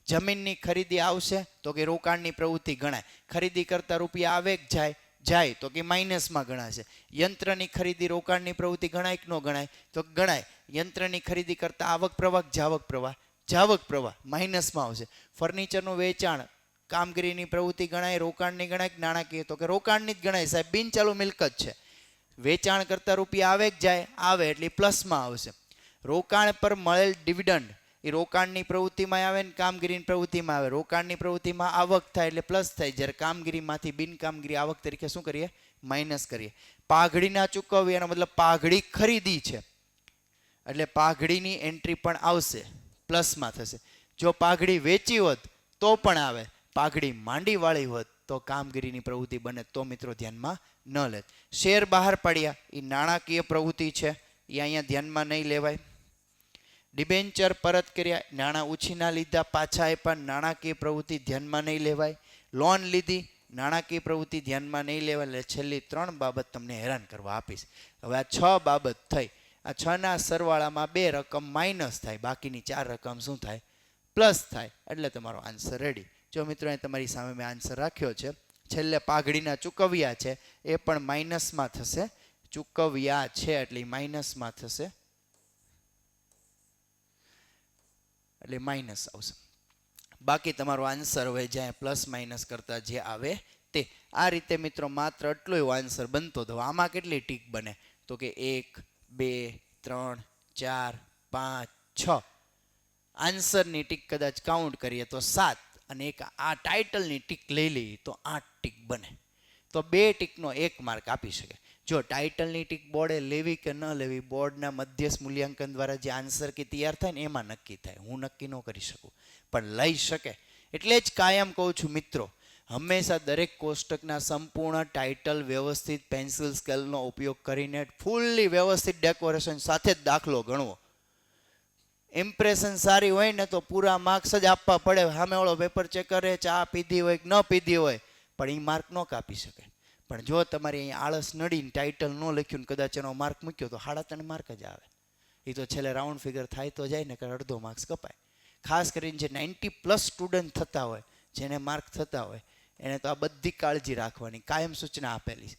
જમીનની ખરીદી આવશે તો કે રોકાણની પ્રવૃત્તિ ગણાય. ખરીદી કરતા રૂપિયા આવે કે જાય? જાય, તો કે માઇનસમાં ગણાશે. યંત્રની ખરીદી રોકાણની પ્રવૃત્તિ ગણાય કે ન ગણાય? તો ગણાય. યંત્રની ખરીદી કરતા આવક પ્રવાહ, જાવક પ્રવાહ? જાવક પ્રવાહ માઇનસમાં આવશે. ફર્નિચરનું વેચાણ કામગીરીની પ્રવૃત્તિ ગણાય, રોકાણની ગણાય કે નાણાકીય? તો કે રોકાણની જ ગણાય સાહેબ, બિનચાલુ મિલકત છે. વેચાણ કરતા રૂપિયા આવે કે જાય? આવે, એટલે પ્લસમાં આવશે. રોકાણ પર મળેલ ડિવિડન્ડ એ રોકાણની પ્રવૃત્તિમાં આવે ને કામગીરીની પ્રવૃત્તિમાં આવે. રોકાણની પ્રવૃત્તિમાં આવક થાય એટલે પ્લસ થાય, જ્યારે કામગીરીમાંથી બિનકામગીરી આવક તરીકે શું કરીએ? માઇનસ કરીએ. પાઘડીના ચૂકવવી એનો મતલબ પાઘડી ખરીદી છે એટલે પાઘડીની એન્ટ્રી પણ આવશે, પ્લસમાં થશે. જો પાઘડી વેચી હોત તો પણ આવે, પાઘડી માંડી વાળી હોત તો કામગીરીની પ્રવૃત્તિ બને, તો મિત્રો ધ્યાનમાં ન લે. શેર બહાર પાડ્યા એ નાણાકીય પ્રવૃત્તિ છે, એ અહીંયા ધ્યાનમાં નહીં લેવાય. ડિબેન્ચર પરત કર્યા, નાણાં ઉછીના લીધા પાછા આપ્યા, નાણાકીય પ્રવૃત્તિ ધ્યાનમાં નહીં લેવાય. લોન લીધી, નાણાકીય પ્રવૃત્તિ ધ્યાનમાં નહીં લેવાય. એટલે છેલ્લી 3 બાબત તમને હેરાન કરવા આપીશ. હવે આ 6 બાબત થઈ. આ 6ના સરવાળામાં 2 રકમ માઇનસ થાય, બાકીની 4 રકમ શું થાય? પ્લસ થાય. એટલે તમારો આન્સર રેડી. જો મિત્રો અહીં તમારી સામે મેં આન્સર રાખ્યો છે. છેલ્લે પાઘડીના ચૂકવ્યા છે એ પણ માઇનસમાં થશે. ચૂકવ્યા છે એટલે માઇનસમાં થશે, એટલે માઇનસ આવશે. બાકી તમારો આન્સર હવે જ્યાં પ્લસ માઇનસ કરતા જે આવે તે. આ રીતે મિત્રો માત્ર એટલો એવો આન્સર બનતો હતો. આમાં કેટલી ટીક બને? તો કે 1 2 3 4 5 6. આન્સરની ટીક કદાચ કાઉન્ટ કરીએ તો 7, અને એક આ ટાઇટલની ટીક લઈ લઈએ તો 8 ટીક બને. તો 2 ટીકનો 1 માર્ક આપી શકે. જો ટાઇટલની ટીક બોર્ડે લેવી કે ન લેવી, બોર્ડના મધ્યસ્થ મૂલ્યાંકન દ્વારા જે આન્સર કી તૈયાર થાય ને એમાં નક્કી થાય. હું નક્કી ન કરી શકું, પણ લઈ શકે. એટલે જ કાયમ કહું છું મિત્રો, હંમેશા દરેક કોષ્ટકના સંપૂર્ણ ટાઇટલ વ્યવસ્થિત પેન્સિલ સ્કેલનો ઉપયોગ કરીને ફૂલ્લી વ્યવસ્થિત ડેકોરેશન સાથે જ દાખલો ગણવો. ઇમ્પ્રેશન સારી હોય ને તો પૂરા માર્ક્સ જ આપવા પડે. સામે વાળો પેપર ચેક કરે, ચા પીધી હોય કે ન પીધી હોય, પણ એ માર્ક ન કાપી શકે. પણ જો તમારે અહીંયા આળસ નડીને ટાઇટલ ન લખ્યું ને કદાચ એનો માર્ક મૂક્યો તો 3.5 માર્ક જ આવે. એ તો છેલ્લે રાઉન્ડ ફિગર થાય તો જાય ને, કે અડધો માર્ક્સ કપાય. ખાસ કરીને જે 90+ સ્ટુડન્ટ થતા હોય, જેને માર્ક થતા હોય, એને તો આ બધી કાળજી રાખવાની કાયમ સૂચના આપેલી છે.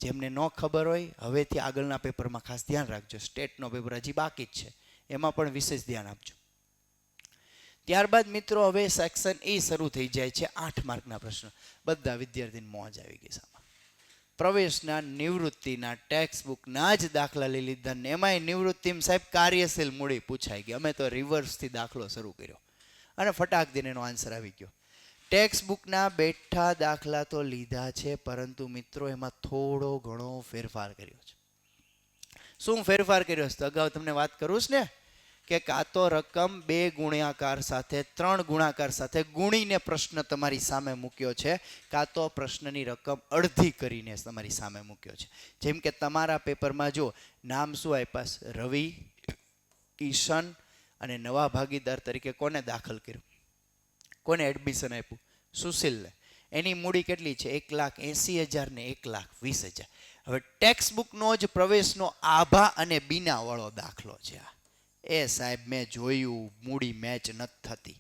જેમને ન ખબર હોય હવેથી આગળના પેપરમાં ખાસ ધ્યાન રાખજો. સ્ટેટનો પેપર હજી બાકી જ છે, એમાં પણ વિશેષ ધ્યાન આપજો. ત્યારબાદ મિત્રો હવે સેક્શન એ શરૂ થઈ જાય છે. 8 માર્કના પ્રશ્નો. બધા વિદ્યાર્થીને મોજ આવી ગઈ સામે. પ્રવેશના નિવૃત્તિના ટેક્સ્ટ બુકના જ દાખલા લઈ લીધા ને એમાંય નિવૃત્તિમાં સાહેબ કાર્યશીલ મૂડી પૂછાઈ ગઈ. અમે તો રિવર્સથી દાખલો શરૂ કર્યો અને ફટાક દઈને એનો આન્સર આવી ગયો. ટેક્સ્ટ બુકના બેઠા દાખલા તો લીધા છે, પરંતુ મિત્રો એમાં થોડો ઘણો ફેરફાર કર્યો છે. શું ફેરફાર કર્યો છે? તો અગાઉ તમને વાત કરું છું ને કે કાં તો રકમ 2 ગુણાકાર સાથે 3 ગુણાકાર સાથે ગુણીને પ્રશ્ન તમારી સામે મૂક્યો છે, કાં તો પ્રશ્નની રકમ અડધી કરીને તમારી સામે મૂક્યો છે. જેમ કે તમારા પેપરમાં જો નામ શું આપ્યા છે? રવિ, કિશન અને નવા ભાગીદાર તરીકે કોને દાખલ કર્યું? કોને એડમિશન આપ્યું? સુશીલને. એની મૂડી કેટલી છે? 1,80,000 ને 1,20,000. હવે ટેક્સ્ટ બુકનો જ પ્રવેશનો આભા અને બીના વાળો દાખલો છે. એ સાહેબ મેં જોયું, મૂડી મેચ નથી થતી.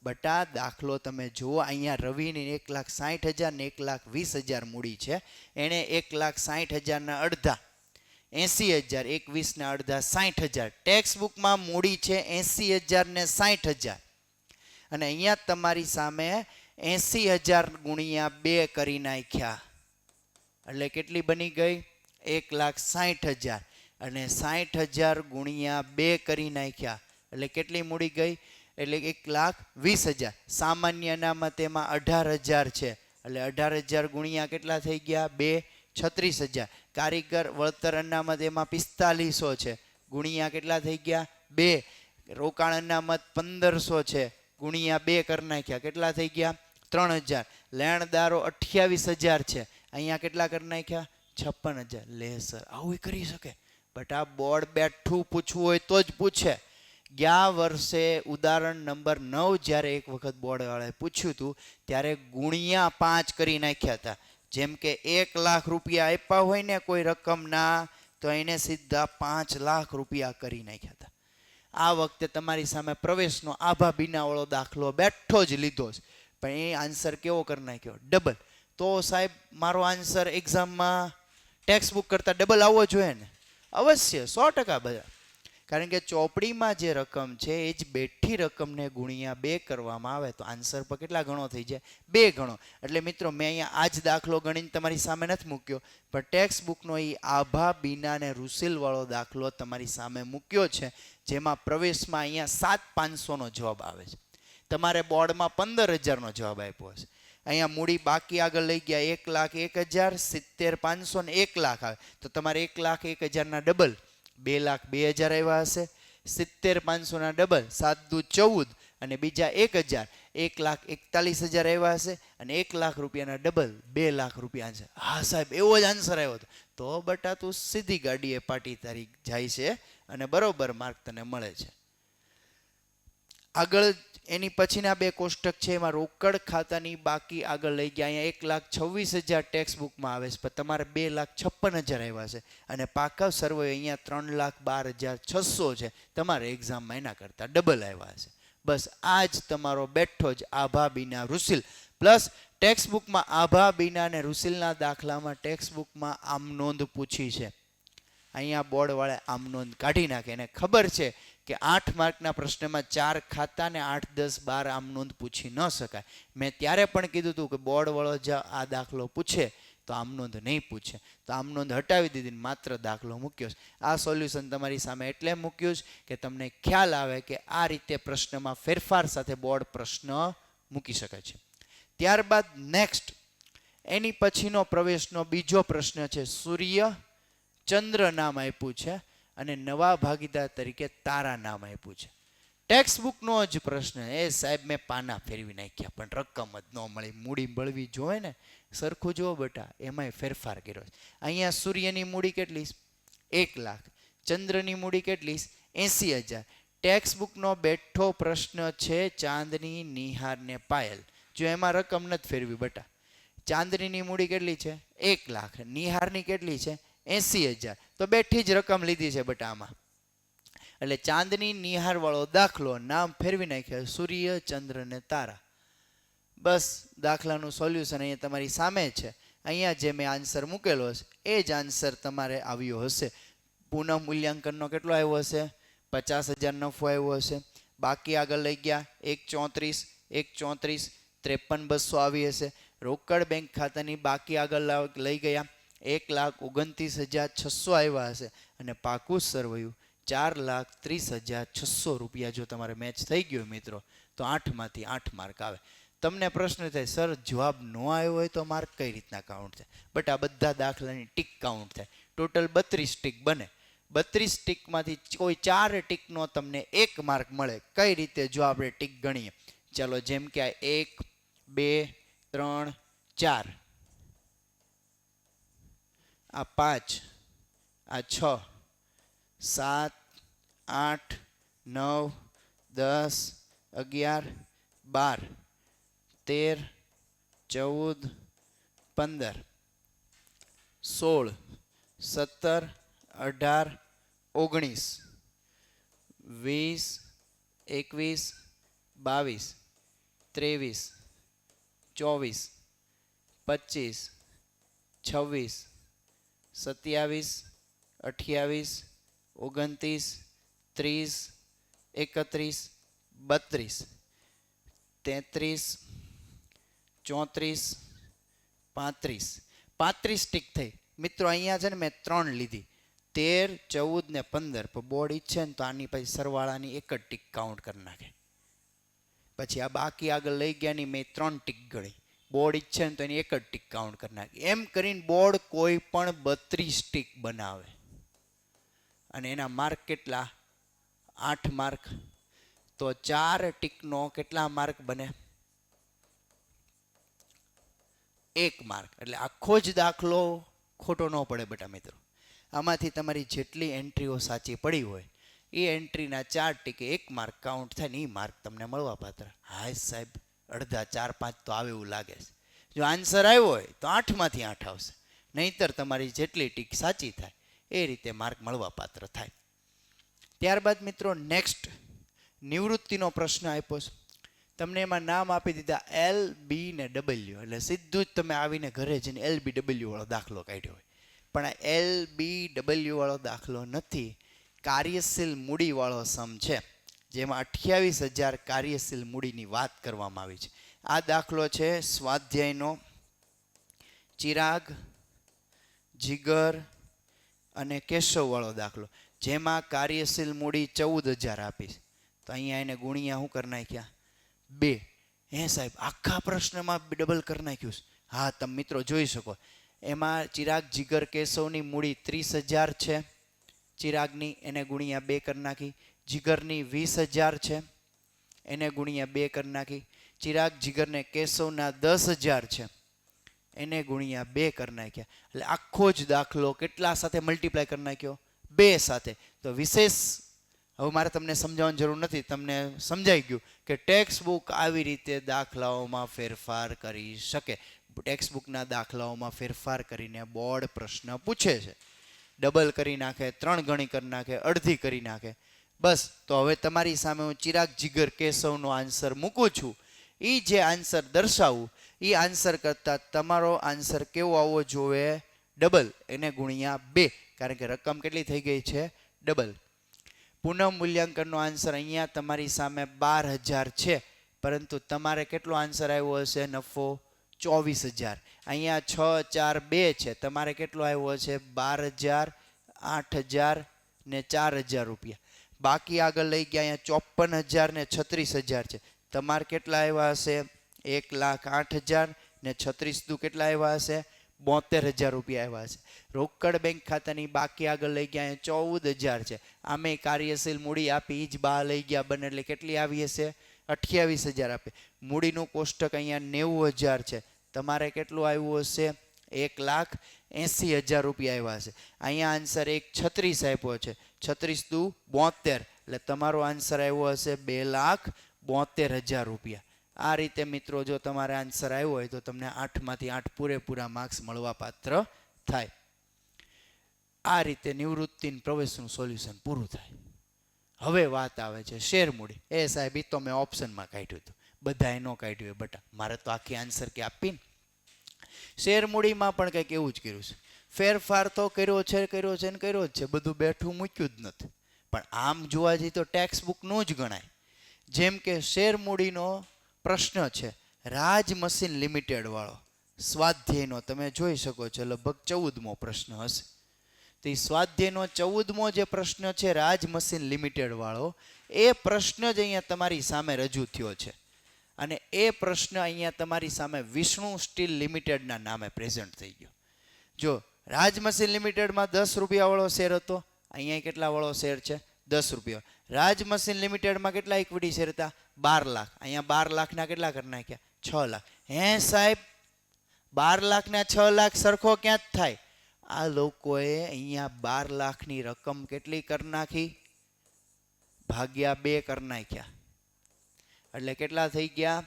બટ આ દાખલો તમે જુઓ, અહીંયા રવિની 1,60,000 ને 1,20,000 મૂડી છે. એણે 1,60,000 અડધા 80,000, 21 ના અડધા 60,000. ટેક્સ્ટ બુકમાં મૂડી છે 80,000 ને 60,000, અને અહીંયા તમારી સામે 80,000 ગુણ્યા 2 કરી નાખ્યા એટલે કેટલી બની ગઈ? 1,60,000. અને 60,000 ગુણ્યા 2 કરી નાખ્યા એટલે કેટલી મૂડી ગઈ? એટલે 1,20,000. સામાન્ય અનામત એમાં 18,000 છે એટલે 18,000 ગુણ્યા કેટલા થઈ ગયા? 2, 36,000. કારીગર વળતર અનામત એમાં 4500 છે, ગુણ્યા કેટલા થઈ ગયા? 2. રોકાણ અનામત 1500 છે, ગુણ્યા 2 કરી નાખ્યા કેટલા થઈ ગયા? 3,000. લેણદારો 28,000 છે, અહીંયા કેટલા કરી નાખ્યા? 56,000. લે સર, આવું કરી શકે? બટ આ બોર્ડ બેઠું પૂછવું હોય તો જ પૂછે. ગયા વર્ષે ઉદાહરણ નંબર 9 જ્યારે એક વખત બોર્ડવાળાએ પૂછ્યું હતું ત્યારે ગુણ્યા 5 કરી નાખ્યા હતા. જેમ કે 1 લાખ રૂપિયા આપ્યા હોય ને કોઈ રકમના, તો એને સીધા 5 લાખ રૂપિયા કરી નાખ્યા હતા. આ વખતે તમારી સામે પ્રવેશનો આભા બીનાવાળો દાખલો બેઠો જ લીધો છે, પણ એ આન્સર કેવો કરી નાખ્યો? ડબલ. તો સાહેબ મારો આન્સર એક્ઝામમાં ટેક્સ્ટ બુક કરતાં ડબલ આવવો જોઈએ ને? અવશ્ય, 100% બધા. કારણ કે ચોપડીમાં જે રકમ છે એ જ બેઠી રકમને ગુણ્યા 2 કરવામાં આવે તો આન્સર પર કેટલા ગણો થઈ જાય? 2 ગણો. એટલે મિત્રો મેં અહીંયા આ જ દાખલો ગણીને તમારી સામે નથી મૂક્યો, પણ ટેક્સ્ટ બુકનો એ આભા, બીના અને રૂસિલવાળો દાખલો તમારી સામે મૂક્યો છે, જેમાં પ્રવેશમાં અહીંયા 7,500નો જવાબ આવે છે. તમારે બોર્ડમાં 15,000નો જવાબ આપ્યો હશે. અહીંયા મૂડી બાકી આગળ લઈ ગયા 1,01,000, 70,500 ને 1 લાખ આવે તો તમારે 1,01,000ના ડબલ 2,02,000 આવ્યા હશે. 70,500 ના ડબલ 7 દુ 14 અને બીજા 1,000 1,41,000 આવ્યા હશે અને 1 લાખ રૂપિયાના ડબલ 2 લાખ રૂપિયા છે. હા સાહેબ એવો જ આન્સર આવ્યો હતો. તો બટા તું સીધી ગાડીએ પાટી તારી જાય છે અને બરોબર માર્ક તને મળે છે. આગળ એની પછીના 2 કોષ્ટક છે એમાં રોકડ ખાતાની બાકી આગળ લઈ ગયા. અહીંયા 1,26,000 ટેક્સ બુકમાં આવે છે પણ તમારે 2,56,000 આવ્યા છે અને પાકા સર્વે અહીંયા 3,12,600 છે. તમારે એક્ઝામમાં એના કરતાં ડબલ આવ્યા છે. બસ આ જ તમારો બેઠો જ આભા, બીના, રૂસિલ પ્લસ ટેક્સ બુકમાં આભા, બીના અને રૂસિલના દાખલામાં ટેક્સ બુકમાં આમ નોંધ પૂછી છે. અહીંયા બોર્ડવાળા આમ નોંધ કાઢી નાખે. એને ખબર છે કે 8 માર્કના પ્રશ્નમાં 4 ખાતા ને 8, 10, 12 આમ નોંધ પૂછી ન શકાય. મેં ત્યારે પણ કીધું હતું કે બોર્ડવાળો જ આ દાખલો પૂછે તો આમ નોંધ નહીં પૂછે, તો આમ નોંધ હટાવી દીધી, માત્ર દાખલો મૂક્યો છે. આ સોલ્યુશન તમારી સામે એટલે મૂક્યું છે કે તમને ખ્યાલ આવે કે આ રીતે પ્રશ્નમાં ફેરફાર સાથે બોર્ડ પ્રશ્ન મૂકી શકે છે. ત્યારબાદ નેક્સ્ટ એની પછીનો પ્રવેશનો બીજો પ્રશ્ન છે. સૂર્ય, ચંદ્ર નામ આપ્યું છે અને નવા ભાગીદાર તરીકે તારા નામ આપ્યું છે. ટેક્સ્ટ બુકનો જ પ્રશ્ન. એ સાહેબ મેં પાના ફેરવી નાખ્યા પણ રકમ જ ન મળી. મૂડી બળવી જોવે ને, સરખું જુઓ બેટા, એમાંય ફેરફાર કર્યો છે. અહીંયા સૂર્યની મૂડી કેટલી? 1 લાખ. ચંદ્રની મૂડી કેટલી? 80,000. ટેક્સ્ટ બુકનો બેઠો પ્રશ્ન છે ચાંદની, નિહાર ને પાયલ. જો એમાં રકમ નથી ફેરવી બેટા. ચાંદનીની મૂડી કેટલી છે? 1 લાખ. નિહારની કેટલી છે? 80,000. તો બેઠી જ રકમ લીધી છે બેટા આમાં. એટલે ચાંદની, નિહાર વાળો દાખલો નામ ફેરવી નાખ્યા, સૂર્ય, ચંદ્ર ને તારા. બસ દાખલાનું સોલ્યુશન અહીંયા તમારી સામે છે. અહીંયા જે મેં આન્સર મૂકેલો હશે એ જ આન્સર તમારે આવ્યો હશે. પુનઃ મૂલ્યાંકનનો કેટલો આવ્યો હશે? 50,000 નફો આવ્યો હશે. બાકી આગળ લઈ ગયા 1,34, 1,34, 53,200 આવી હશે. રોકડ બેંક ખાતાની બાકી આગળ લઈ ગયા 1,29,600 આવ્યા હશે અને પાકું સરવૈયું 4,30,600 રૂપિયા. જો તમારે મેચ થઈ ગયો મિત્રો તો 8માંથી 8 માર્ક આવે. તમને પ્રશ્ન થાય સર જવાબ ન આવ્યો હોય તો માર્ક કઈ રીતના કાઉન્ટ થાય? બટ આ બધા દાખલાની ટીક કાઉન્ટ થાય. ટોટલ 32 ટીક બને. 32 ટીકમાંથી કોઈ 4 ટીકનો તમને 1 માર્ક મળે. કઈ રીતે? જો આપણે ટીક ગણીએ. ચાલો જેમ કે આ 1, 2, 3, 4, આ 5, આ 6, 7, 8, 9, 10, 11, 12, 13, 14, 15, 16, 17, 18, 19, 20, 21, 22, 23, 24, 25, 26, 27, 28, 29, 30, 31, 32, 33, 34, 35. 35 ટીક થઈ મિત્રો. અહીંયા છે ને મેં 3 લીધી, 13, 14 ને 15. પણ બોર્ડ ઈચ્છે ને તો આની પછી સરવાળાની એક જ ટીક કાઉન્ટ કરી નાખે. પછી આ બાકી આગળ લઈ ગયાની મેં 3 ટીક ગણી. બોર્ડ ઈચ્છે ને તો એની એક જ ટીક કાઉન્ટ કરી નાખે. એમ કરીને બોર્ડ કોઈ પણ 32 ટીક બનાવે અને એના માર્ક કેટલા? 8 માર્ક. તો 4 ટીકનો કેટલા માર્ક બને? 1 માર્ક. એટલે આખો જ દાખલો ખોટો ન પડે બેટા મિત્રો. આમાંથી તમારી જેટલી એન્ટ્રીઓ સાચી પડી હોય એ એન્ટ્રીના 4 ટીકે 1 માર્ક કાઉન્ટ થાય ને એ માર્ક તમને મળવા પાત્ર. હા સાહેબ અડધા 4, 5 તો આવે એવું લાગે છે. જો આન્સર આવ્યો હોય તો 8માંથી 8 આવશે, નહીંતર તમારી જેટલી ટીક સાચી થાય એ રીતે માર્ક મળવા પાત્ર થાય. ત્યારબાદ મિત્રો નેક્સ્ટ નિવૃત્તિનો પ્રશ્ન આપ્યો છે. તમને એમાં નામ આપી દીધા L, B ને W. એટલે સીધું જ તમે આવીને ઘરે જઈને LBW વાળો દાખલો કાઢ્યો હોય. પણ આ LBW વાળો દાખલો નથી. કાર્યશીલ મૂડીવાળો સમ છે, જેમાં 28,000 કાર્યશીલ મૂડીની વાત કરવામાં આવી છે. આ દાખલો છે સ્વાધ્યાયનો ચિરાગ, જીગર અને કેશવવાળો દાખલો, જેમાં કાર્યશીલ મૂડી 14,000 આપી. તો અહીંયા એને ગુણ્યા શું કરી નાખ્યા? 2. હે સાહેબ, આખા પ્રશ્નમાં ડબલ કરી નાખ્યું છે? હા, તમે મિત્રો જોઈ શકો. એમાં ચિરાગ, જીગર, કેશવની મૂડી 30,000 છે. ચિરાગની એને ગુણ્યા 2 કરી નાખી. જીગરની 20,000 છે, એને ગુણ્યા 2 કરી નાખી. ચિરાગ, જીગરને કેશવના 10,000 છે, એને ગુણ્યા 2 કરી નાખ્યા. એટલે આખો જ દાખલો કેટલા સાથે મલ્ટીપ્લાય કરી નાખ્યો? 2 સાથે. તો વિશેષ હવે મારે તમને સમજાવવાની જરૂર નથી, તમને સમજાઈ ગયું કે ટેક્સ્ટ બુક આવી રીતે દાખલાઓમાં ફેરફાર કરી શકે. ટેક્સ્ટ બુકના દાખલાઓમાં ફેરફાર કરીને બોર્ડ પ્રશ્ન પૂછે છે. ડબલ કરી નાખે, 3 ગણી કરી નાખે, અડધી કરી નાખે. બસ, તો હવે તમારી સામે હું ચિરાગ, જીગર, કેશવનો આન્સર મૂકું છું. એ જે આન્સર દર્શાવું એ આન્સર કરતાં તમારો આન્સર કેવો આવવો જોઈએ? ડબલ, એને ગુણ્યા 2, કારણ કે રકમ કેટલી થઈ ગઈ છે? ડબલ. પુનઃ મૂલ્યાંકનનો આન્સર અહીંયા તમારી સામે 12,000 છે, પરંતુ તમારે કેટલો આન્સર આવ્યો હશે? નફો 24,000. અહીંયા 6, 4, 2 છે, તમારે કેટલો આવ્યો હશે? 12,000, 8,000 ને 4,000 રૂપિયા. બાકી આગળ લઈ ગયા અહીંયા 54,000 ને 36,000 છે, તમારે કેટલા આવ્યા હશે? 1,08,000 ને 36 દુ કેટલા આવ્યા હશે? 72,000 રૂપિયા આવ્યા હશે. રોકડ બેંક ખાતાની બાકી આગળ લઈ ગયા 14,000 છે, આમે કાર્યશીલ મૂડી આપી જ બહાર લઈ ગયા બને, એટલે કેટલી આવી હશે? 28,000 આપે. મૂડીનું કોષ્ટક અહીંયા 90,000 છે, તમારે કેટલું આવ્યું હશે? 1,80,000 રૂપિયા આવ્યા હશે. અહીંયા આન્સર 1,36 આપ્યો છે, 36 દુ 72, એટલે તમારો આન્સર આવ્યો હશે 2,72,000 રૂપિયા. આ રીતે મિત્રો જો તમારે આન્સર આવ્યો હોય તો તમને 8માંથી 8 પૂરેપૂરા માર્ક્સ મળવા પાત્ર થાય. આ રીતે નિવૃત્તિ પ્રવેશનું સોલ્યુશન પૂરું થાય. હવે વાત આવે છે શેર મૂડી. એ સાહેબ, એ તો મેં ઓપ્શનમાં કાઢ્યું હતું, બધાએ ન કાઢ્યું બટા, મારે તો આખી આન્સર કે આપીને. શેર મૂડીમાં પણ કંઈક એવું જ કર્યું છે. ફેરફાર તો કર્યો છે ને કર્યો જ છે, બધું બેઠું મૂક્યું જ નથી. પણ આમ જોવા જઈએ તો ટેક્સ્ટ બુકનું જ ગણાય. જેમ કે શેર મૂડીનો પ્રશ્ન છે રાજ મશીન લિમિટેડ વાળો, સ્વાધ્યાયનો તમે જોઈ શકો છો, લગભગ 14મો પ્રશ્ન હશે. તો એ સ્વાધ્યાયનો 14મો જે પ્રશ્ન છે રાજ મશીન લિમિટેડ વાળો, એ પ્રશ્ન જ અહીંયા તમારી સામે રજૂ થયો છે. અને એ પ્રશ્ન અહીંયા તમારી સામે વિષ્ણુ સ્ટીલ લિમિટેડના નામે પ્રેઝન્ટ થઈ ગયો. જો રાજ મશીન લિમિટેડમાં 10 રૂપિયા વાળો શેર હતો, અહીંયા કેટલા વાળો શેર છે? 10 રૂપિયા. રાજ મશીન લિમિટેડમાં કેટલા ઇક્વિટી શેર હતા? 12 લાખ. અહીંયા 12 લાખના કેટલા કરી નાખ્યા? 6 લાખ. હે સાહેબ, 12 લાખના 6 લાખ સરખો ક્યાં જ થાય? આ લોકોએ અહીંયા 12 લાખની રકમ કેટલી કરી નાખી? ભાગ્યા 2 કરી નાખ્યા, એટલે કેટલા થઈ ગયા?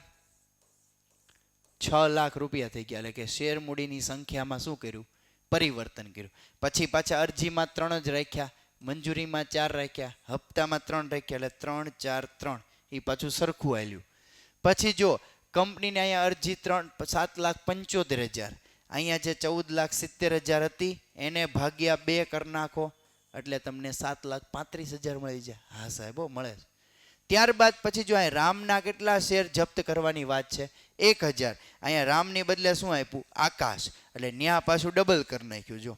6 લાખ રૂપિયા થઈ ગયા. એટલે કે શેર મૂડીની સંખ્યામાં શું કર્યું? પરિવર્તન કર્યું. પછી પાછા અરજીમાં 3 જ રાખ્યા, મંજૂરીમાં 4 રાખ્યા, હપ્તામાં 3 રાખ્યા, એટલે 3, 4, 3, એ પાછું સરખું આલ્યું. પછી જો કંપનીને અહીંયા અરજી 7,75,000, અહીંયા જે 14,70,000 હતી એને ભાગ્યા 2 કરી નાખો, એટલે તમને 7,35,000 મળી જાય. હા સાહેબ, મળે છે. ત્યારબાદ પછી જો અહીંયા રામના કેટલા શેર જપ્ત કરવાની વાત છે? 1,000. અહીંયા રામની બદલે શું આપ્યું? આકાશ, એટલે ન્યા પાછું ડબલ કરી નાખ્યું. જો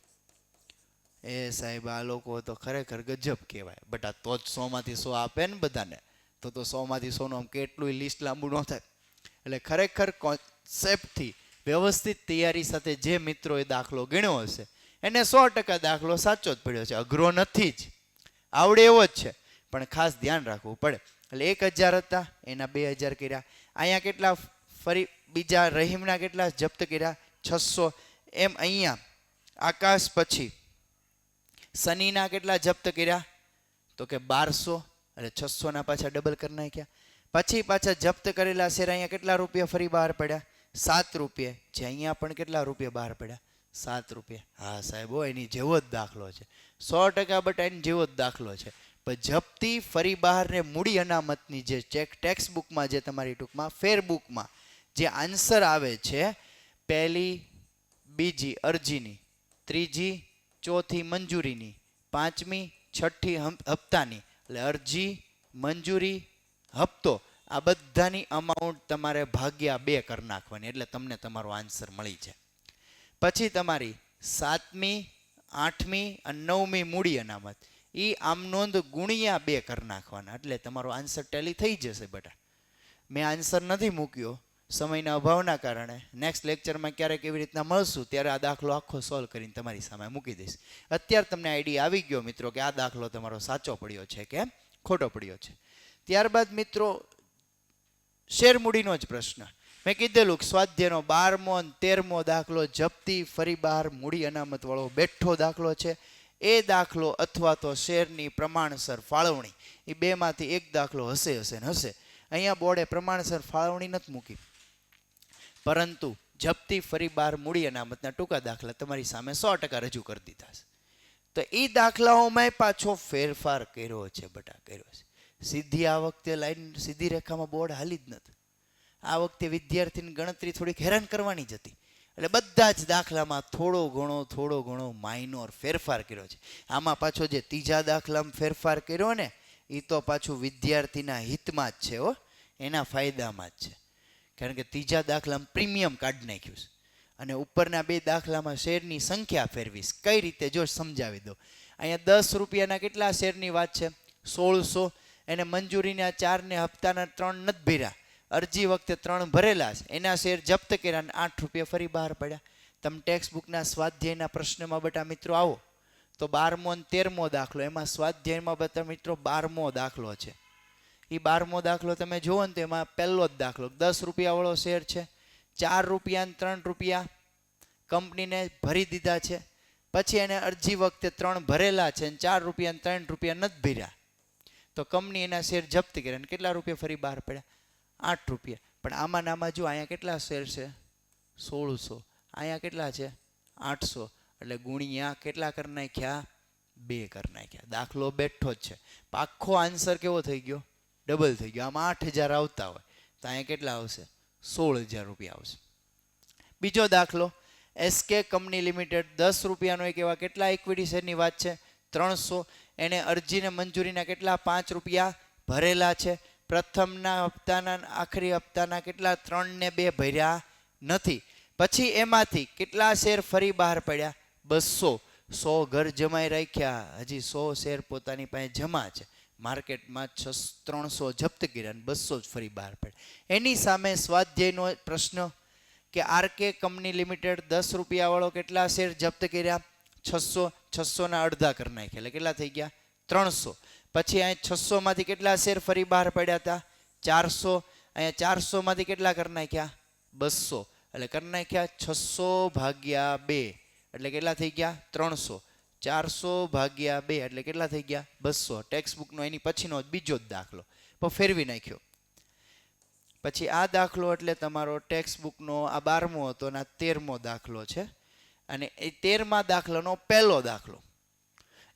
એ સાહેબ, આ લોકો તો ખરેખર ગજબ કહેવાય. બટા તો જ 100માંથી 100 આપે ને બધાને, તો 100માંથી 100નું આમ કેટલું લિસ્ટ લાંબુ ન થાય. એટલે ખરેખર કોન્સેપ્ટથી વ્યવસ્થિત તૈયારી સાથે જે મિત્રોએ દાખલો ગણ્યો હશે એને 100% દાખલો સાચો જ પડ્યો છે, અઘરો નથી જ, આવડે એવો જ છે. પણ ખાસ ધ્યાન રાખવું પડે. એટલે 1,000 હતા, એના 2,000 કર્યા. અહીંયા કેટલા ફરી બીજા રહીમના કેટલા જપ્ત કર્યા? 600. એમ અહીંયા આકાશ પછી સનીના કેટલા જપ્ત કર્યા? તો કે 1200, એટલે 600ના પાછા ડબલ કરી નાખ્યા. પછી પાછા જપ્ત કરેલા શેર અહીંયા કેટલા રૂપિયા ફરી બહાર પડ્યા? 7 રૂપિયા. જે અહીંયા પણ કેટલા રૂપિયા બહાર પડ્યા? 7 રૂપિયા. હા સાહેબ, એની જેવો જ દાખલો છે, 100% બટા એની જેવો જ દાખલો છે. પણ જપ્તી ફરી બહાર ને મૂડી અનામતની જે ટેક્સ્ટ બુકમાં જે તમારી ટૂંકમાં ફેરબુકમાં જે આન્સર આવે છે, પહેલી બીજી અરજીની, ત્રીજી ચોથી મંજૂરીની, પાંચમી છઠ્ઠી હપ્તાની એટલે અરજી, મંજૂરી, હપ્તો આ બધાની અમાઉન્ટ તમારે ભાગ્યા 2 કરી નાખવાની એટલે તમને તમારો આન્સર મળી જાય. પછી તમારી 7મી, 8મી અને 9મી મૂડી અનામત એ આમ નોંધ ગુણ્યા 2 કરી નાખવાના એટલે તમારો આન્સર ટેલી થઈ જશે બેટા. મેં આન્સર નથી મૂક્યો સમયના અભાવના કારણે. નેક્સ્ટ લેક્ચરમાં ક્યારેક એવી રીતના મળશું ત્યારે આ દાખલો આખો સોલ્વ કરીને તમારી સામે મૂકી દઈશ. અત્યારે તમને આઈડિયા આવી ગયો મિત્રો કે આ દાખલો તમારો સાચો પડ્યો છે કે ખોટો પડ્યો છે. ત્યારબાદ મિત્રો શેર મૂડીનો જ પ્રશ્ન મેં કીધેલું કે સ્વાધ્યાયનો 12મો અને 13મો દાખલો જપ્તી ફરી બહાર મૂડી અનામત વાળો બેઠો દાખલો છે. એ દાખલો અથવા તો શેરની પ્રમાણસર ફાળવણી એ બેમાંથી એક દાખલો હશે ને હશે. અહીંયા બોર્ડે પ્રમાણસર ફાળવણી નથી મૂકી પરંતુ જપ્તી ફરી બહાર મૂડી અનામતના ટૂંકા દાખલા તમારી સામે 100% રજૂ કરી દીધા છે. તો એ દાખલાઓમાં પાછો ફેરફાર કર્યો છે બેટા, કર્યો છે. સીધી આ વખતે લાઈન સીધી રેખામાં બોર્ડ હાલી જ નથી. આ વખતે વિદ્યાર્થીની ગણતરી થોડીક હેરાન કરવાની જ હતી એટલે બધા જ દાખલામાં થોડો ઘણો માઇનોર ફેરફાર કર્યો છે. આમાં પાછો જે ત્રીજા દાખલામાં ફેરફાર કર્યો ને એ તો પાછું વિદ્યાર્થીના હિતમાં જ છે હો, એના ફાયદામાં જ છે. કારણ કે ત્રીજા દાખલામાં પ્રીમિયમ કાઢી નાખ્યું છે અને ઉપરના 2 દાખલામાં શેરની સંખ્યા ફેરવીશ. કઈ રીતે જો સમજાવી દો. અહીંયા 10 રૂપિયાના કેટલા શેરની વાત છે? 1600. એને મંજૂરીના 4 ને હપ્તાના 3 નથી ભર્યા, અરજી વખતે 3 ભરેલા છે, એના શેર જપ્ત કર્યા અને 8 રૂપિયા ફરી બહાર પડ્યા. તમે ટેક્સ્ટ બુકના સ્વાધ્યાયના પ્રશ્નમાં બેટા મિત્રો આવો તો 12મો અને 13મો દાખલો એમાં સ્વાધ્યાયમાં બેટા મિત્રો 12મો દાખલો છે. એ 12મો દાખલો તમે જુઓ ને તો એમાં પહેલો જ દાખલો 10 રૂપિયા વાળો શેર છે. 4 રૂપિયા અને 3 રૂપિયા કંપનીને ભરી દીધા છે. પછી એને અરજી વખતે 3 ભરેલા છે અને 4 રૂપિયા અને 3 રૂપિયા નથી ભર્યા તો કંપની એના શેર જપ્ત કર્યા અને કેટલા રૂપિયા ફરી બહાર પડ્યા? 8 રૂપિયા. પણ આમાં જો અહીંયા કેટલા શેર છે? 1600. અહીંયા કેટલા છે? 800. એટલે ગુણ્યા કેટલા કરી નાખ્યા? 2 કરી નાખ્યા. દાખલો બેઠો જ છે. આખો આન્સર કેવો થઈ ગયો? ડબલ થઈ ગયો. આમાં 8000 આવતા હોય તો અહીંયા કેટલા આવશે? 16000 રૂપિયા આવશે. બીજો દાખલો એસકે કંપની લિમિટેડ 10 રૂપિયાનો એક એવા કેટલા ઇક્વિટી શેરની વાત છે? 300. એને અરજીને મંજૂરીના કેટલા? 5 રૂપિયા ભરેલા છે. પ્રથમના હપ્તાના આખરી હપ્તાના કેટલા? 3 ને 2 ભર્યા નથી. પછી એમાંથી કેટલા શેર ફરી બહાર પડ્યા? 200. 100 ઘર જમાઈ રાખ્યા, હજી 100 શેર પોતાની પાસે જમા છે. માર્કેટમાં 300 જપ્ત કર્યા અને 200 જ ફરી બહાર પડ્યા. એની સામે સ્વાધ્યાયનો પ્રશ્ન કે આરકે કંપની લિમિટેડ 10 રૂપિયા વાળો કેટલા શેર જપ્ત કર્યા? 600. 600 ના અડધા કરી નાખ્યા એટલે કેટલા થઈ ગયા? 300. પછી અહીં 600 માંથી કેટલા શેર ફરી બહાર પડ્યા હતા? 400. અહીંયા 400 માંથી કેટલા કરી નાખ્યા? 200. એટલે કરી નાખ્યા 600 ભાગ્યા 2 એટલે કેટલા થઈ ગયા? 300. 400 ભાગ્યા 2 એટલે કેટલા થઈ ગયા? 200. ટેક્સ્ટ બુકનો એની પછીનો બીજો જ દાખલો પણ ફેરવી નાખ્યો. પછી આ દાખલો એટલે તમારો ટેક્સ્ટ બુકનો આ 12મો હતો અને આ 13મો દાખલો છે અને એ 13મા દાખલાનો પહેલો દાખલો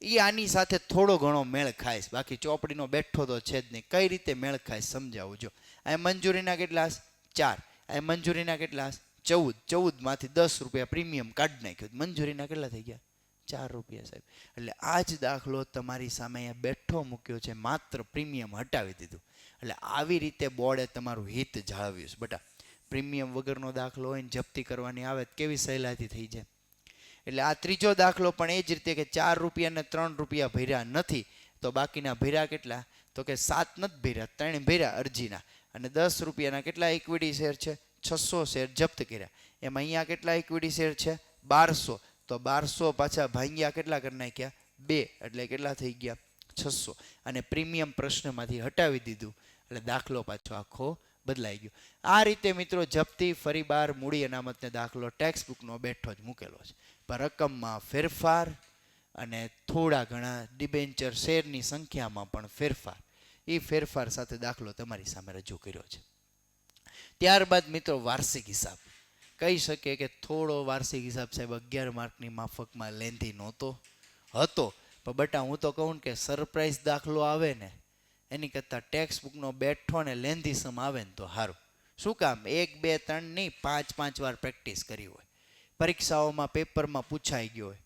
એ આની સાથે થોડો ઘણો મેળ ખાય, બાકી ચોપડીનો બેઠો તો છે જ નહીં. કઈ રીતે મેળ ખાય સમજાવું જો. આ મંજૂરીના કેટલા? 4. આ મંજૂરીના કેટલા? 14. 14 માંથી 10 રૂપિયા પ્રીમિયમ કાઢી નાખ્યું, મંજૂરીના કેટલા થઈ ગયા? 4 રૂપિયા સાહેબ. એટલે આ જ દાખલો તમારી સામે અહીંયા બેઠો મૂક્યો છે, માત્ર પ્રીમિયમ હટાવી દીધું. એટલે આવી રીતે બોર્ડે તમારું હિત જાળવ્યું છે બેટા. પ્રીમિયમ વગરનો દાખલો હોય ને જપ્તી કરવાની આવે કેવી સહેલાઈથી થઈ જાય. એટલે આ ત્રીજો દાખલો પણ એ જ રીતે કે 4 રૂપિયા ને 3 રૂપિયા ભર્યા નથી તો બાકીના ભર્યા કેટલા? તો કે 7 નથી ભર્યા, 3 ભર્યા અરજીના અને 10 રૂપિયાના કેટલા ઇક્વિટી શેર છે? 600 શેર જપ્ત કર્યા. એમાં અહીંયા કેટલા ઇક્વિટી શેર છે? 1200. તો 1200 પાછા ભાગ્યા કેટલા કરી નાખ્યા? 2 એટલે કેટલા થઈ ગયા? 600. અને પ્રીમિયમ પ્રશ્નમાંથી હટાવી દીધું એટલે દાખલો પાછો આખો બદલાઈ ગયો. આ રીતે મિત્રો જપ્તી ફરી બહાર મૂડી અનામતને દાખલો ટેક્સ્ટ બુકનો બેઠો જ મૂકેલો છે. પણ રકમમાં ફેરફાર અને થોડા ઘણા ડિબેન્ચર શેરની સંખ્યામાં પણ ફેરફાર, એ ફેરફાર સાથે દાખલો તમારી સામે રજૂ કર્યો છે. ત્યારબાદ મિત્રો વાર્ષિક હિસાબ. કહી શકીએ કે થોડો વાર્ષિક હિસાબ સાહેબ 11 માર્કની માફકમાં લેન્ધી નહોતો, હતો. પણ બટા હું તો કહું કે સરપ્રાઈઝ દાખલો આવે ને એની કરતાં ટેક્સ્ટ બુકનો બેઠો ને લેન્ધી સમ આવે ને તો સારું. શું કામ? 1, 2, 3 નહીં, 5 વાર પ્રેક્ટિસ કરી હોય, પરીક્ષાઓમાં પેપરમાં પૂછાઈ ગયો હોય,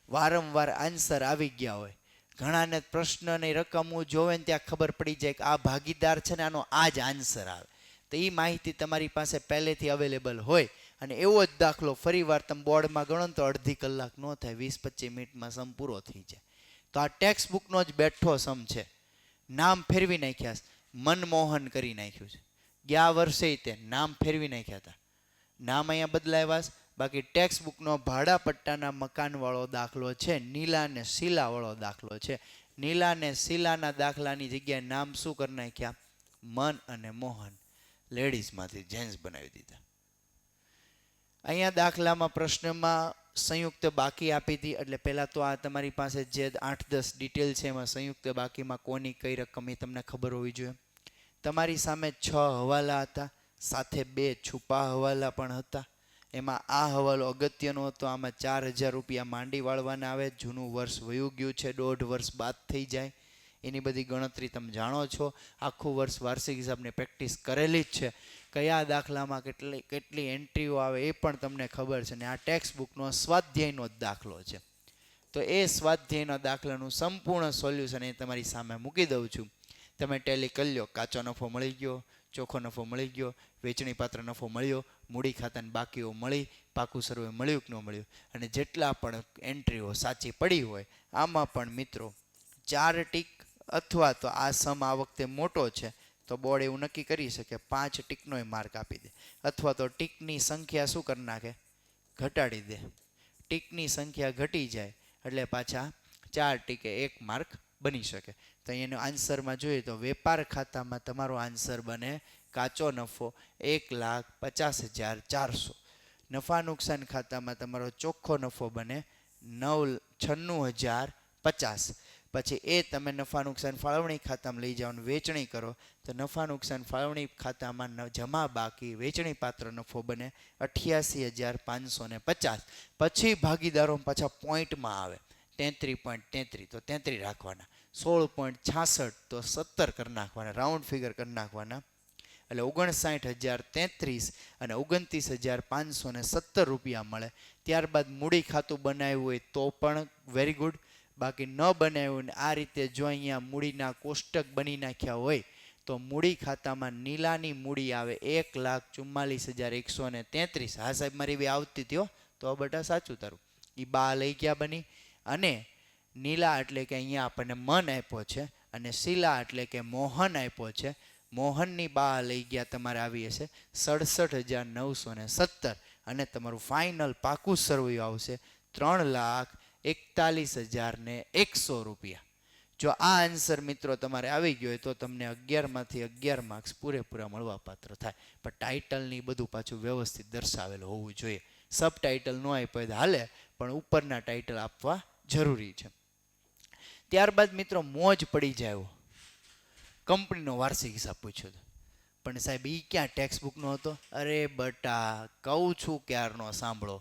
વારંવાર આન્સર આવી ગયા હોય, ઘણાને પ્રશ્નની રકમ જોવે ને ત્યાં ખબર પડી જાય કે આ ભાગીદાર છે ને આનો આ જ આન્સર આવે. તો એ માહિતી તમારી પાસે પહેલેથી અવેલેબલ હોય અને એવો જ દાખલો ફરી વાર તમે બોર્ડમાં ગણો ને તો અડધી કલાક ન થાય, 20-25 મિનિટમાં સમ પૂરો થઈ જાય. તો આ ટેક્સ્ટ બુકનો જ બેઠો સમ છે. નામ ફેરવી નાખ્યા, મનમોહન કરી નાખ્યું છે. ગયા વર્ષે તે નામ ફેરવી નાખ્યા હતા, નામ અહીંયા બદલાવ્યા. બાકી ટેક્સ્ટ બુકનો ભાડા પટ્ટાના મકાનવાળો દાખલો છે, નીલા અને શીલાવાળો દાખલો છે. નીલા અને શીલાના દાખલાની જગ્યાએ નામ શું કરી નાખ્યા? મન અને મોહન. લેડીઝમાંથી જેન્ટ્સ બનાવી દીધા. અહીંયા દાખલામાં પ્રશ્નમાં સંયુક્ત બાકી આપી હતી. એટલે પહેલાં તો આ તમારી પાસે જે 8-10 ડિટેલ છે એમાં સંયુક્ત બાકીમાં કોની કઈ રકમ એ તમને ખબર હોવી જોઈએ. તમારી સામે 6 હવાલા હતા, સાથે 2 છુપા હવાલા પણ હતા. એમાં આ હવાલો અગત્યનો હતો. આમાં 4,000 રૂપિયા માંડી વાળવાના આવે. જૂનું વર્ષ વયું ગયું છે, 1.5 વર્ષ બાદ થઈ જાય, એની બધી ગણતરી તમે જાણો છો. આખું વર્ષ વાર્ષિક હિસાબની પ્રેક્ટિસ કરેલી જ છે. કયા દાખલામાં કેટલી એન્ટ્રીઓ આવે એ પણ તમને ખબર છે. ને આ ટેક્સ્ટ બુકનો સ્વાધ્યાયનો જ દાખલો છે. તો એ સ્વાધ્યાયના દાખલાનું સંપૂર્ણ સોલ્યુશન એ તમારી સામે મૂકી દઉં છું. તમે ટેલી કરી લો. કાચો નફો મળી ગયો, ચોખ્ખો નફો મળી ગયો, વેચણી પાત્ર નફો મળ્યો, મૂડી ખાતાની બાકીઓ મળી, પાકું સર્વે મળ્યું કે ન મળ્યું, અને જેટલા પણ એન્ટ્રીઓ સાચી પડી હોય આમાં પણ મિત્રો 4 ટીક, અથવા તો આ સમ આ વખતે મોટો છે તો બોર્ડ એવું નક્કી કરી શકે 5 ટીકનોય માર્ક આપી દે, અથવા તો ટીકની સંખ્યા શું કરી નાખે? ઘટાડી દે. ટીકની સંખ્યા ઘટી જાય એટલે પાછા 4 ટીકે 1 માર્ક બની શકે. તો એનો આન્સરમાં જોઈએ તો વેપાર ખાતામાં તમારો આન્સર બને કાચો નફો 1,50,400. નફા નુકસાન ખાતામાં તમારો ચોખ્ખો નફો બને 96,050. પછી એ તમે નફા નુકસાન ફાળવણી ખાતામાં લઈ જાઓ અને વેચણી કરો તો નફા નુકસાન ફાળવણી ખાતામાં જમા બાકી વેચણી પાત્ર નફો બને 88,550. પછી ભાગીદારો પાછા પોઈન્ટમાં આવે 33.33 તો 33 રાખવાના, 16.66 તો 17 કરી નાખવાના, રાઉન્ડ ફિગર કરી નાખવાના. એટલે 59,033 અને 29,517 રૂપિયા મળે. ત્યારબાદ મૂડી ખાતું બનાવ્યું હોય તો પણ વેરી ગુડ. બાકી ન બનાવ્યું ને આ રીતે જો અહીંયા મૂડીના કોષ્ટક બની નાખ્યા હોય તો મૂડી ખાતામાં નીલાની મૂડી આવે 1,44,133. હા સાહેબ મારી બી આવતી હતી તો બટા સાચું તારું. એ બા લઈ ગયા બની. અને નીલા એટલે કે અહીંયા આપણને મન આપ્યો છે, અને શીલા એટલે કે મોહન આપ્યો છે. મોહનની બા લઈ ગયા તમારે આવી હશે 67,917. અને તમારું ફાઇનલ પાકું સરવૈયું આવશે 3,41,100 રૂપિયા. જો આ આન્સર મિત્રો તમારે આવી ગયો હોય તો તમને 11માંથી 11 માર્ક્સ પૂરેપૂરા મળવા પાત્ર થાય. પણ ટાઇટલની બધું પાછું વ્યવસ્થિત દર્શાવેલું હોવું જોઈએ. સબ ટાઇટલ ન આપ્યો હાલે, પણ ઉપરના ટાઇટલ આપવા જરૂરી છે. ત્યારબાદ મિત્રો મોજ પડી જાય કંપનીનો વાર્ષિક હિસાબ પૂછ્યો હતો. પણ સાહેબ એ ક્યાં ટેક્સ્ટ બુકનો હતો? અરે બટા કહું છું ક્યારનો સાંભળો,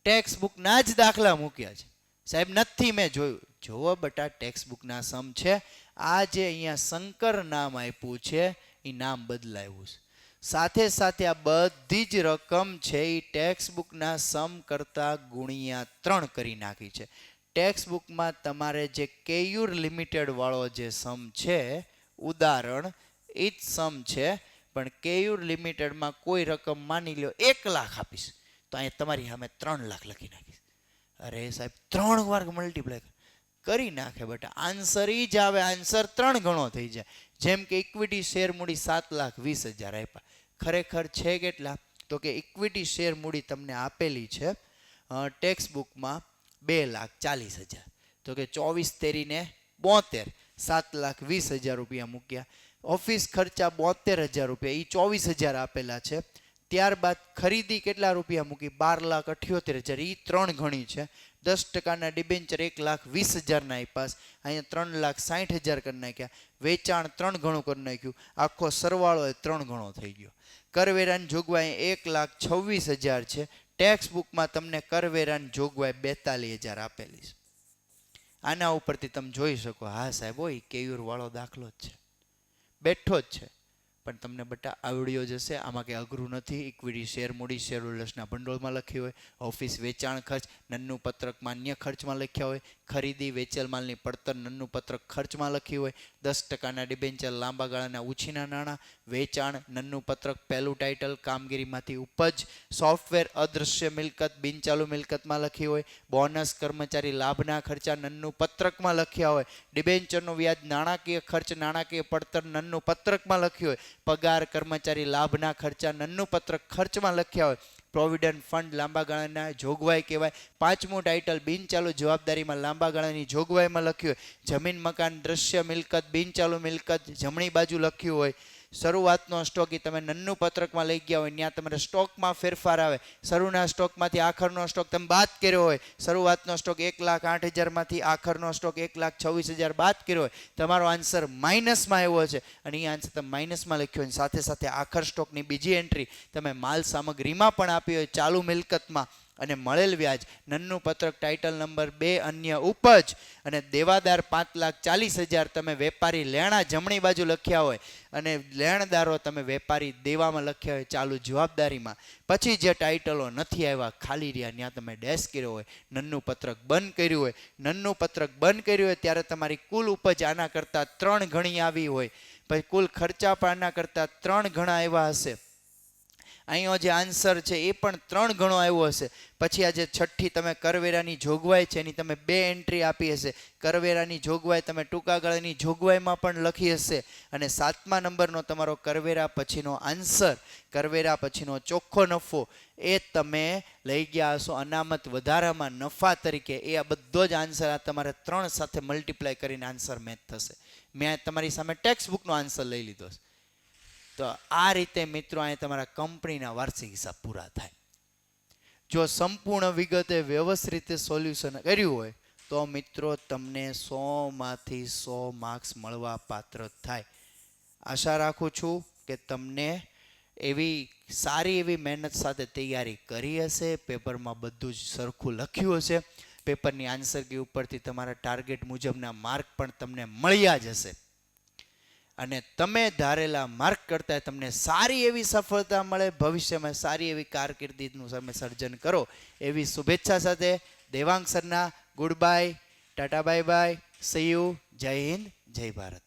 ટેક્સ્ટ બુકના જ દાખલા મૂક્યા છે સાહેબ. નથી મેં જોયું. જોવો બટા ટેક્સ્ટ બુકના સમ છે. આ જે અહીંયા શંકર નામ આપ્યું છે એ નામ બદલાયું છે. સાથે સાથે આ બધી જ રકમ છે એ ટેક્સ્ટ બુકના સમ કરતાં ગુણ્યા 3 કરી નાખી છે. ટેક્સ્ટ બુકમાં તમારે જે કેયુર લિમિટેડ વાળો જે સમ છે ઉદાહરણ એ જ સમ છે, પણ કેયુર લિમિટેડમાં કોઈ રકમ માની લો 1 લાખ આપીશ તો અહીંયા તમારી સામે 3 લાખ લખી નાખીશ. અરે સાહેબ 3 વાર મલ્ટીપ્લાય કરી નાખે બેટા, આન્સર એ જ આવે. આન્સર 3 ગણો થઈ જાય. જેમ કે ઇક્વિટી શેર મૂડી 7,20,000 આપ્યા, ખરેખર છે કેટલા? તો કે ઇક્વિટી શેર મૂડી તમને આપેલી છે ટેક્સ્ટ બુકમાં 2,40,000. તો કે 24,13 7,20,000 રૂપિયા મૂક્યા. ઓફિસ ખર્ચા 72,000 રૂપિયા, એ 24,000 આપેલા છે. ત્યારબાદ ખરીદી કેટલા રૂપિયા મૂકી? 12,78,000, એ 3 ગણી છે. 10% ડિબેન્ચર 1,20,000 આપ્યા, અહીંયા 3,60,000 કરી નાખ્યા. વેચાણ 3 ગણું કરી નાખ્યું. આખો સરવાળો 3 ગણો થઈ ગયો. કરવેરાની જોગવાઈ 1,26,000 છે. ટેક્સ્ટ બુકમાં તમને કરવેરાની જોગવાઈ 42,000 આપેલી છે. આના ઉપરથી તમે જોઈ શકો હા સાહેબ હોય કેયુર વાળો દાખલો જ છે, બેઠો જ છે. પણ તમને બટા આવડ્યો જશે. આમાં કંઈ અઘરું નથી. ઇક્વિટી શેર મૂડી શેર હોલ્ડર્સના ભંડોળમાં લખી હોય, ઓફિસ વેચાણ ખર્ચ નન્નું પત્રકમાં અન્ય ખર્ચમાં લખ્યા હોય, ખરીદી વેચેલ માલની પડતર નન્નું પત્રક ખર્ચમાં લખ્યું હોય, 10% ડિબેન્ચર લાંબા ગાળાના ઉછીના નાણાં, વેચાણ નન્નું પત્રક પહેલું ટાઇટલ કામગીરીમાંથી ઉપજ, સોફ્ટવેર અદૃશ્ય મિલકત બિનચાલુ મિલકતમાં લખી હોય, બોનસ કર્મચારી લાભના ખર્ચા નન્નું પત્રકમાં લખ્યા હોય, ડિબેન્ચરનું વ્યાજ નાણાકીય ખર્ચ નાણાકીય પડતર નન્નું પત્રકમાં લખ્યું હોય, પગાર કર્મચારી લાભના ખર્ચા નન્નું પત્રક ખર્ચમાં લખ્યા હોય, પ્રોવિડન્ટ ફંડ લાંબા ગાળાના જોગવાઈ કહેવાય, પાંચમું ટાઇટલ બિનચાલુ જવાબદારીમાં લાંબા ગાળાની જોગવાઈમાં લખ્યું હોય, જમીન મકાન દ્રશ્ય મિલકત બિનચાલુ મિલકત જમણી બાજુ લખ્યું હોય, શરૂઆતનો સ્ટોક એ તમે નન્નું પત્રકમાં લઈ ગયા હોય ત્યાં તમારે સ્ટોકમાં ફેરફાર આવે, શરૂના સ્ટોકમાંથી આખરનો સ્ટોક તમે બાદ કર્યો હોય, શરૂઆતનો સ્ટોક 1,08,000 માંથી આખરનો સ્ટોક 1,26,000 બાદ કર્યો હોય, તમારો આન્સર માઇનસમાં આવ્યો છે અને એ આન્સર તમે માઇનસમાં લખ્યો હોય. સાથે સાથે આખર સ્ટોકની બીજી એન્ટ્રી તમે માલ સામગ્રીમાં પણ આપી હોય ચાલુ મિલકતમાં, અને મળેલ વ્યાજ નન્નું પત્રક ટાઇટલ નંબર 2 અન્ય ઉપજ અને દેવાદાર 5,40,000 તમે વેપારી લેણા જમણી બાજુ લખ્યા હોય અને લેણદારો તમે વેપારી દેવામાં લખ્યા હોય ચાલુ જવાબદારીમાં. પછી જે ટાઇટલો નથી આવ્યા ખાલી રહ્યા ત્યાં તમે ડેશ કર્યો હોય, નન્નું પત્રક બંધ કર્યું હોય, નન્નું પત્રક બંધ કર્યું હોય ત્યારે તમારી કુલ ઉપજ આના કરતાં 3 ગણી આવી હોય, પછી કુલ ખર્ચા પણ આના કરતાં 3 ગણા આવ્યા હશે. અહીંનો જે આન્સર છે એ પણ 3 ગણો આવ્યો હશે. પછી આ જે છઠ્ઠી તમે કરવેરાની જોગવાઈ છે એની તમે 2 એન્ટ્રી આપી હશે, કરવેરાની જોગવાઈ તમે ટૂંકા ગાળાની જોગવાઈમાં પણ લખી હશે, અને 7મા નંબરનો તમારો કરવેરા પછીનો આન્સર, કરવેરા પછીનો ચોખ્ખો નફો એ તમે લઈ ગયા હશો અનામત વધારામાં નફા તરીકે. એ આ બધો જ આન્સર આ તમારે 3 સાથે મલ્ટીપ્લાય કરીને આન્સર મેચ થશે. મેં તમારી સામે ટેક્સ્ટ બુકનો આન્સર લઈ લીધો છે. તો આ રીતે મિત્રો અહીં તમારા કંપનીના વાર્ષિક હિસાબ પૂરા થાય. જો સંપૂર્ણ વિગતે વ્યવસ્થિત રીતે સોલ્યુશન કર્યું હોય તો મિત્રો તમને 100માંથી 100 માર્ક્સ મળવા પાત્ર થાય. આશા રાખું છું કે તમને એવી સારી એવી મહેનત સાથે તૈયારી કરી હશે, પેપરમાં બધું જ સરખું લખ્યું હશે, પેપરની આન્સર કી ઉપરથી તમારા ટાર્ગેટ મુજબના માર્ક પણ તમને મળ્યા જ હશે, અને તમે ધારેલા માર્ક કરતાં તમને સારી એવી સફળતા મળે, ભવિષ્યમાં સારી એવી કારકિર્દીનું તમે સર્જન કરો એવી શુભેચ્છા સાથે દેવાંગ સરના good bye, tata bye bye, see you, Jai Hind, જય ભારત.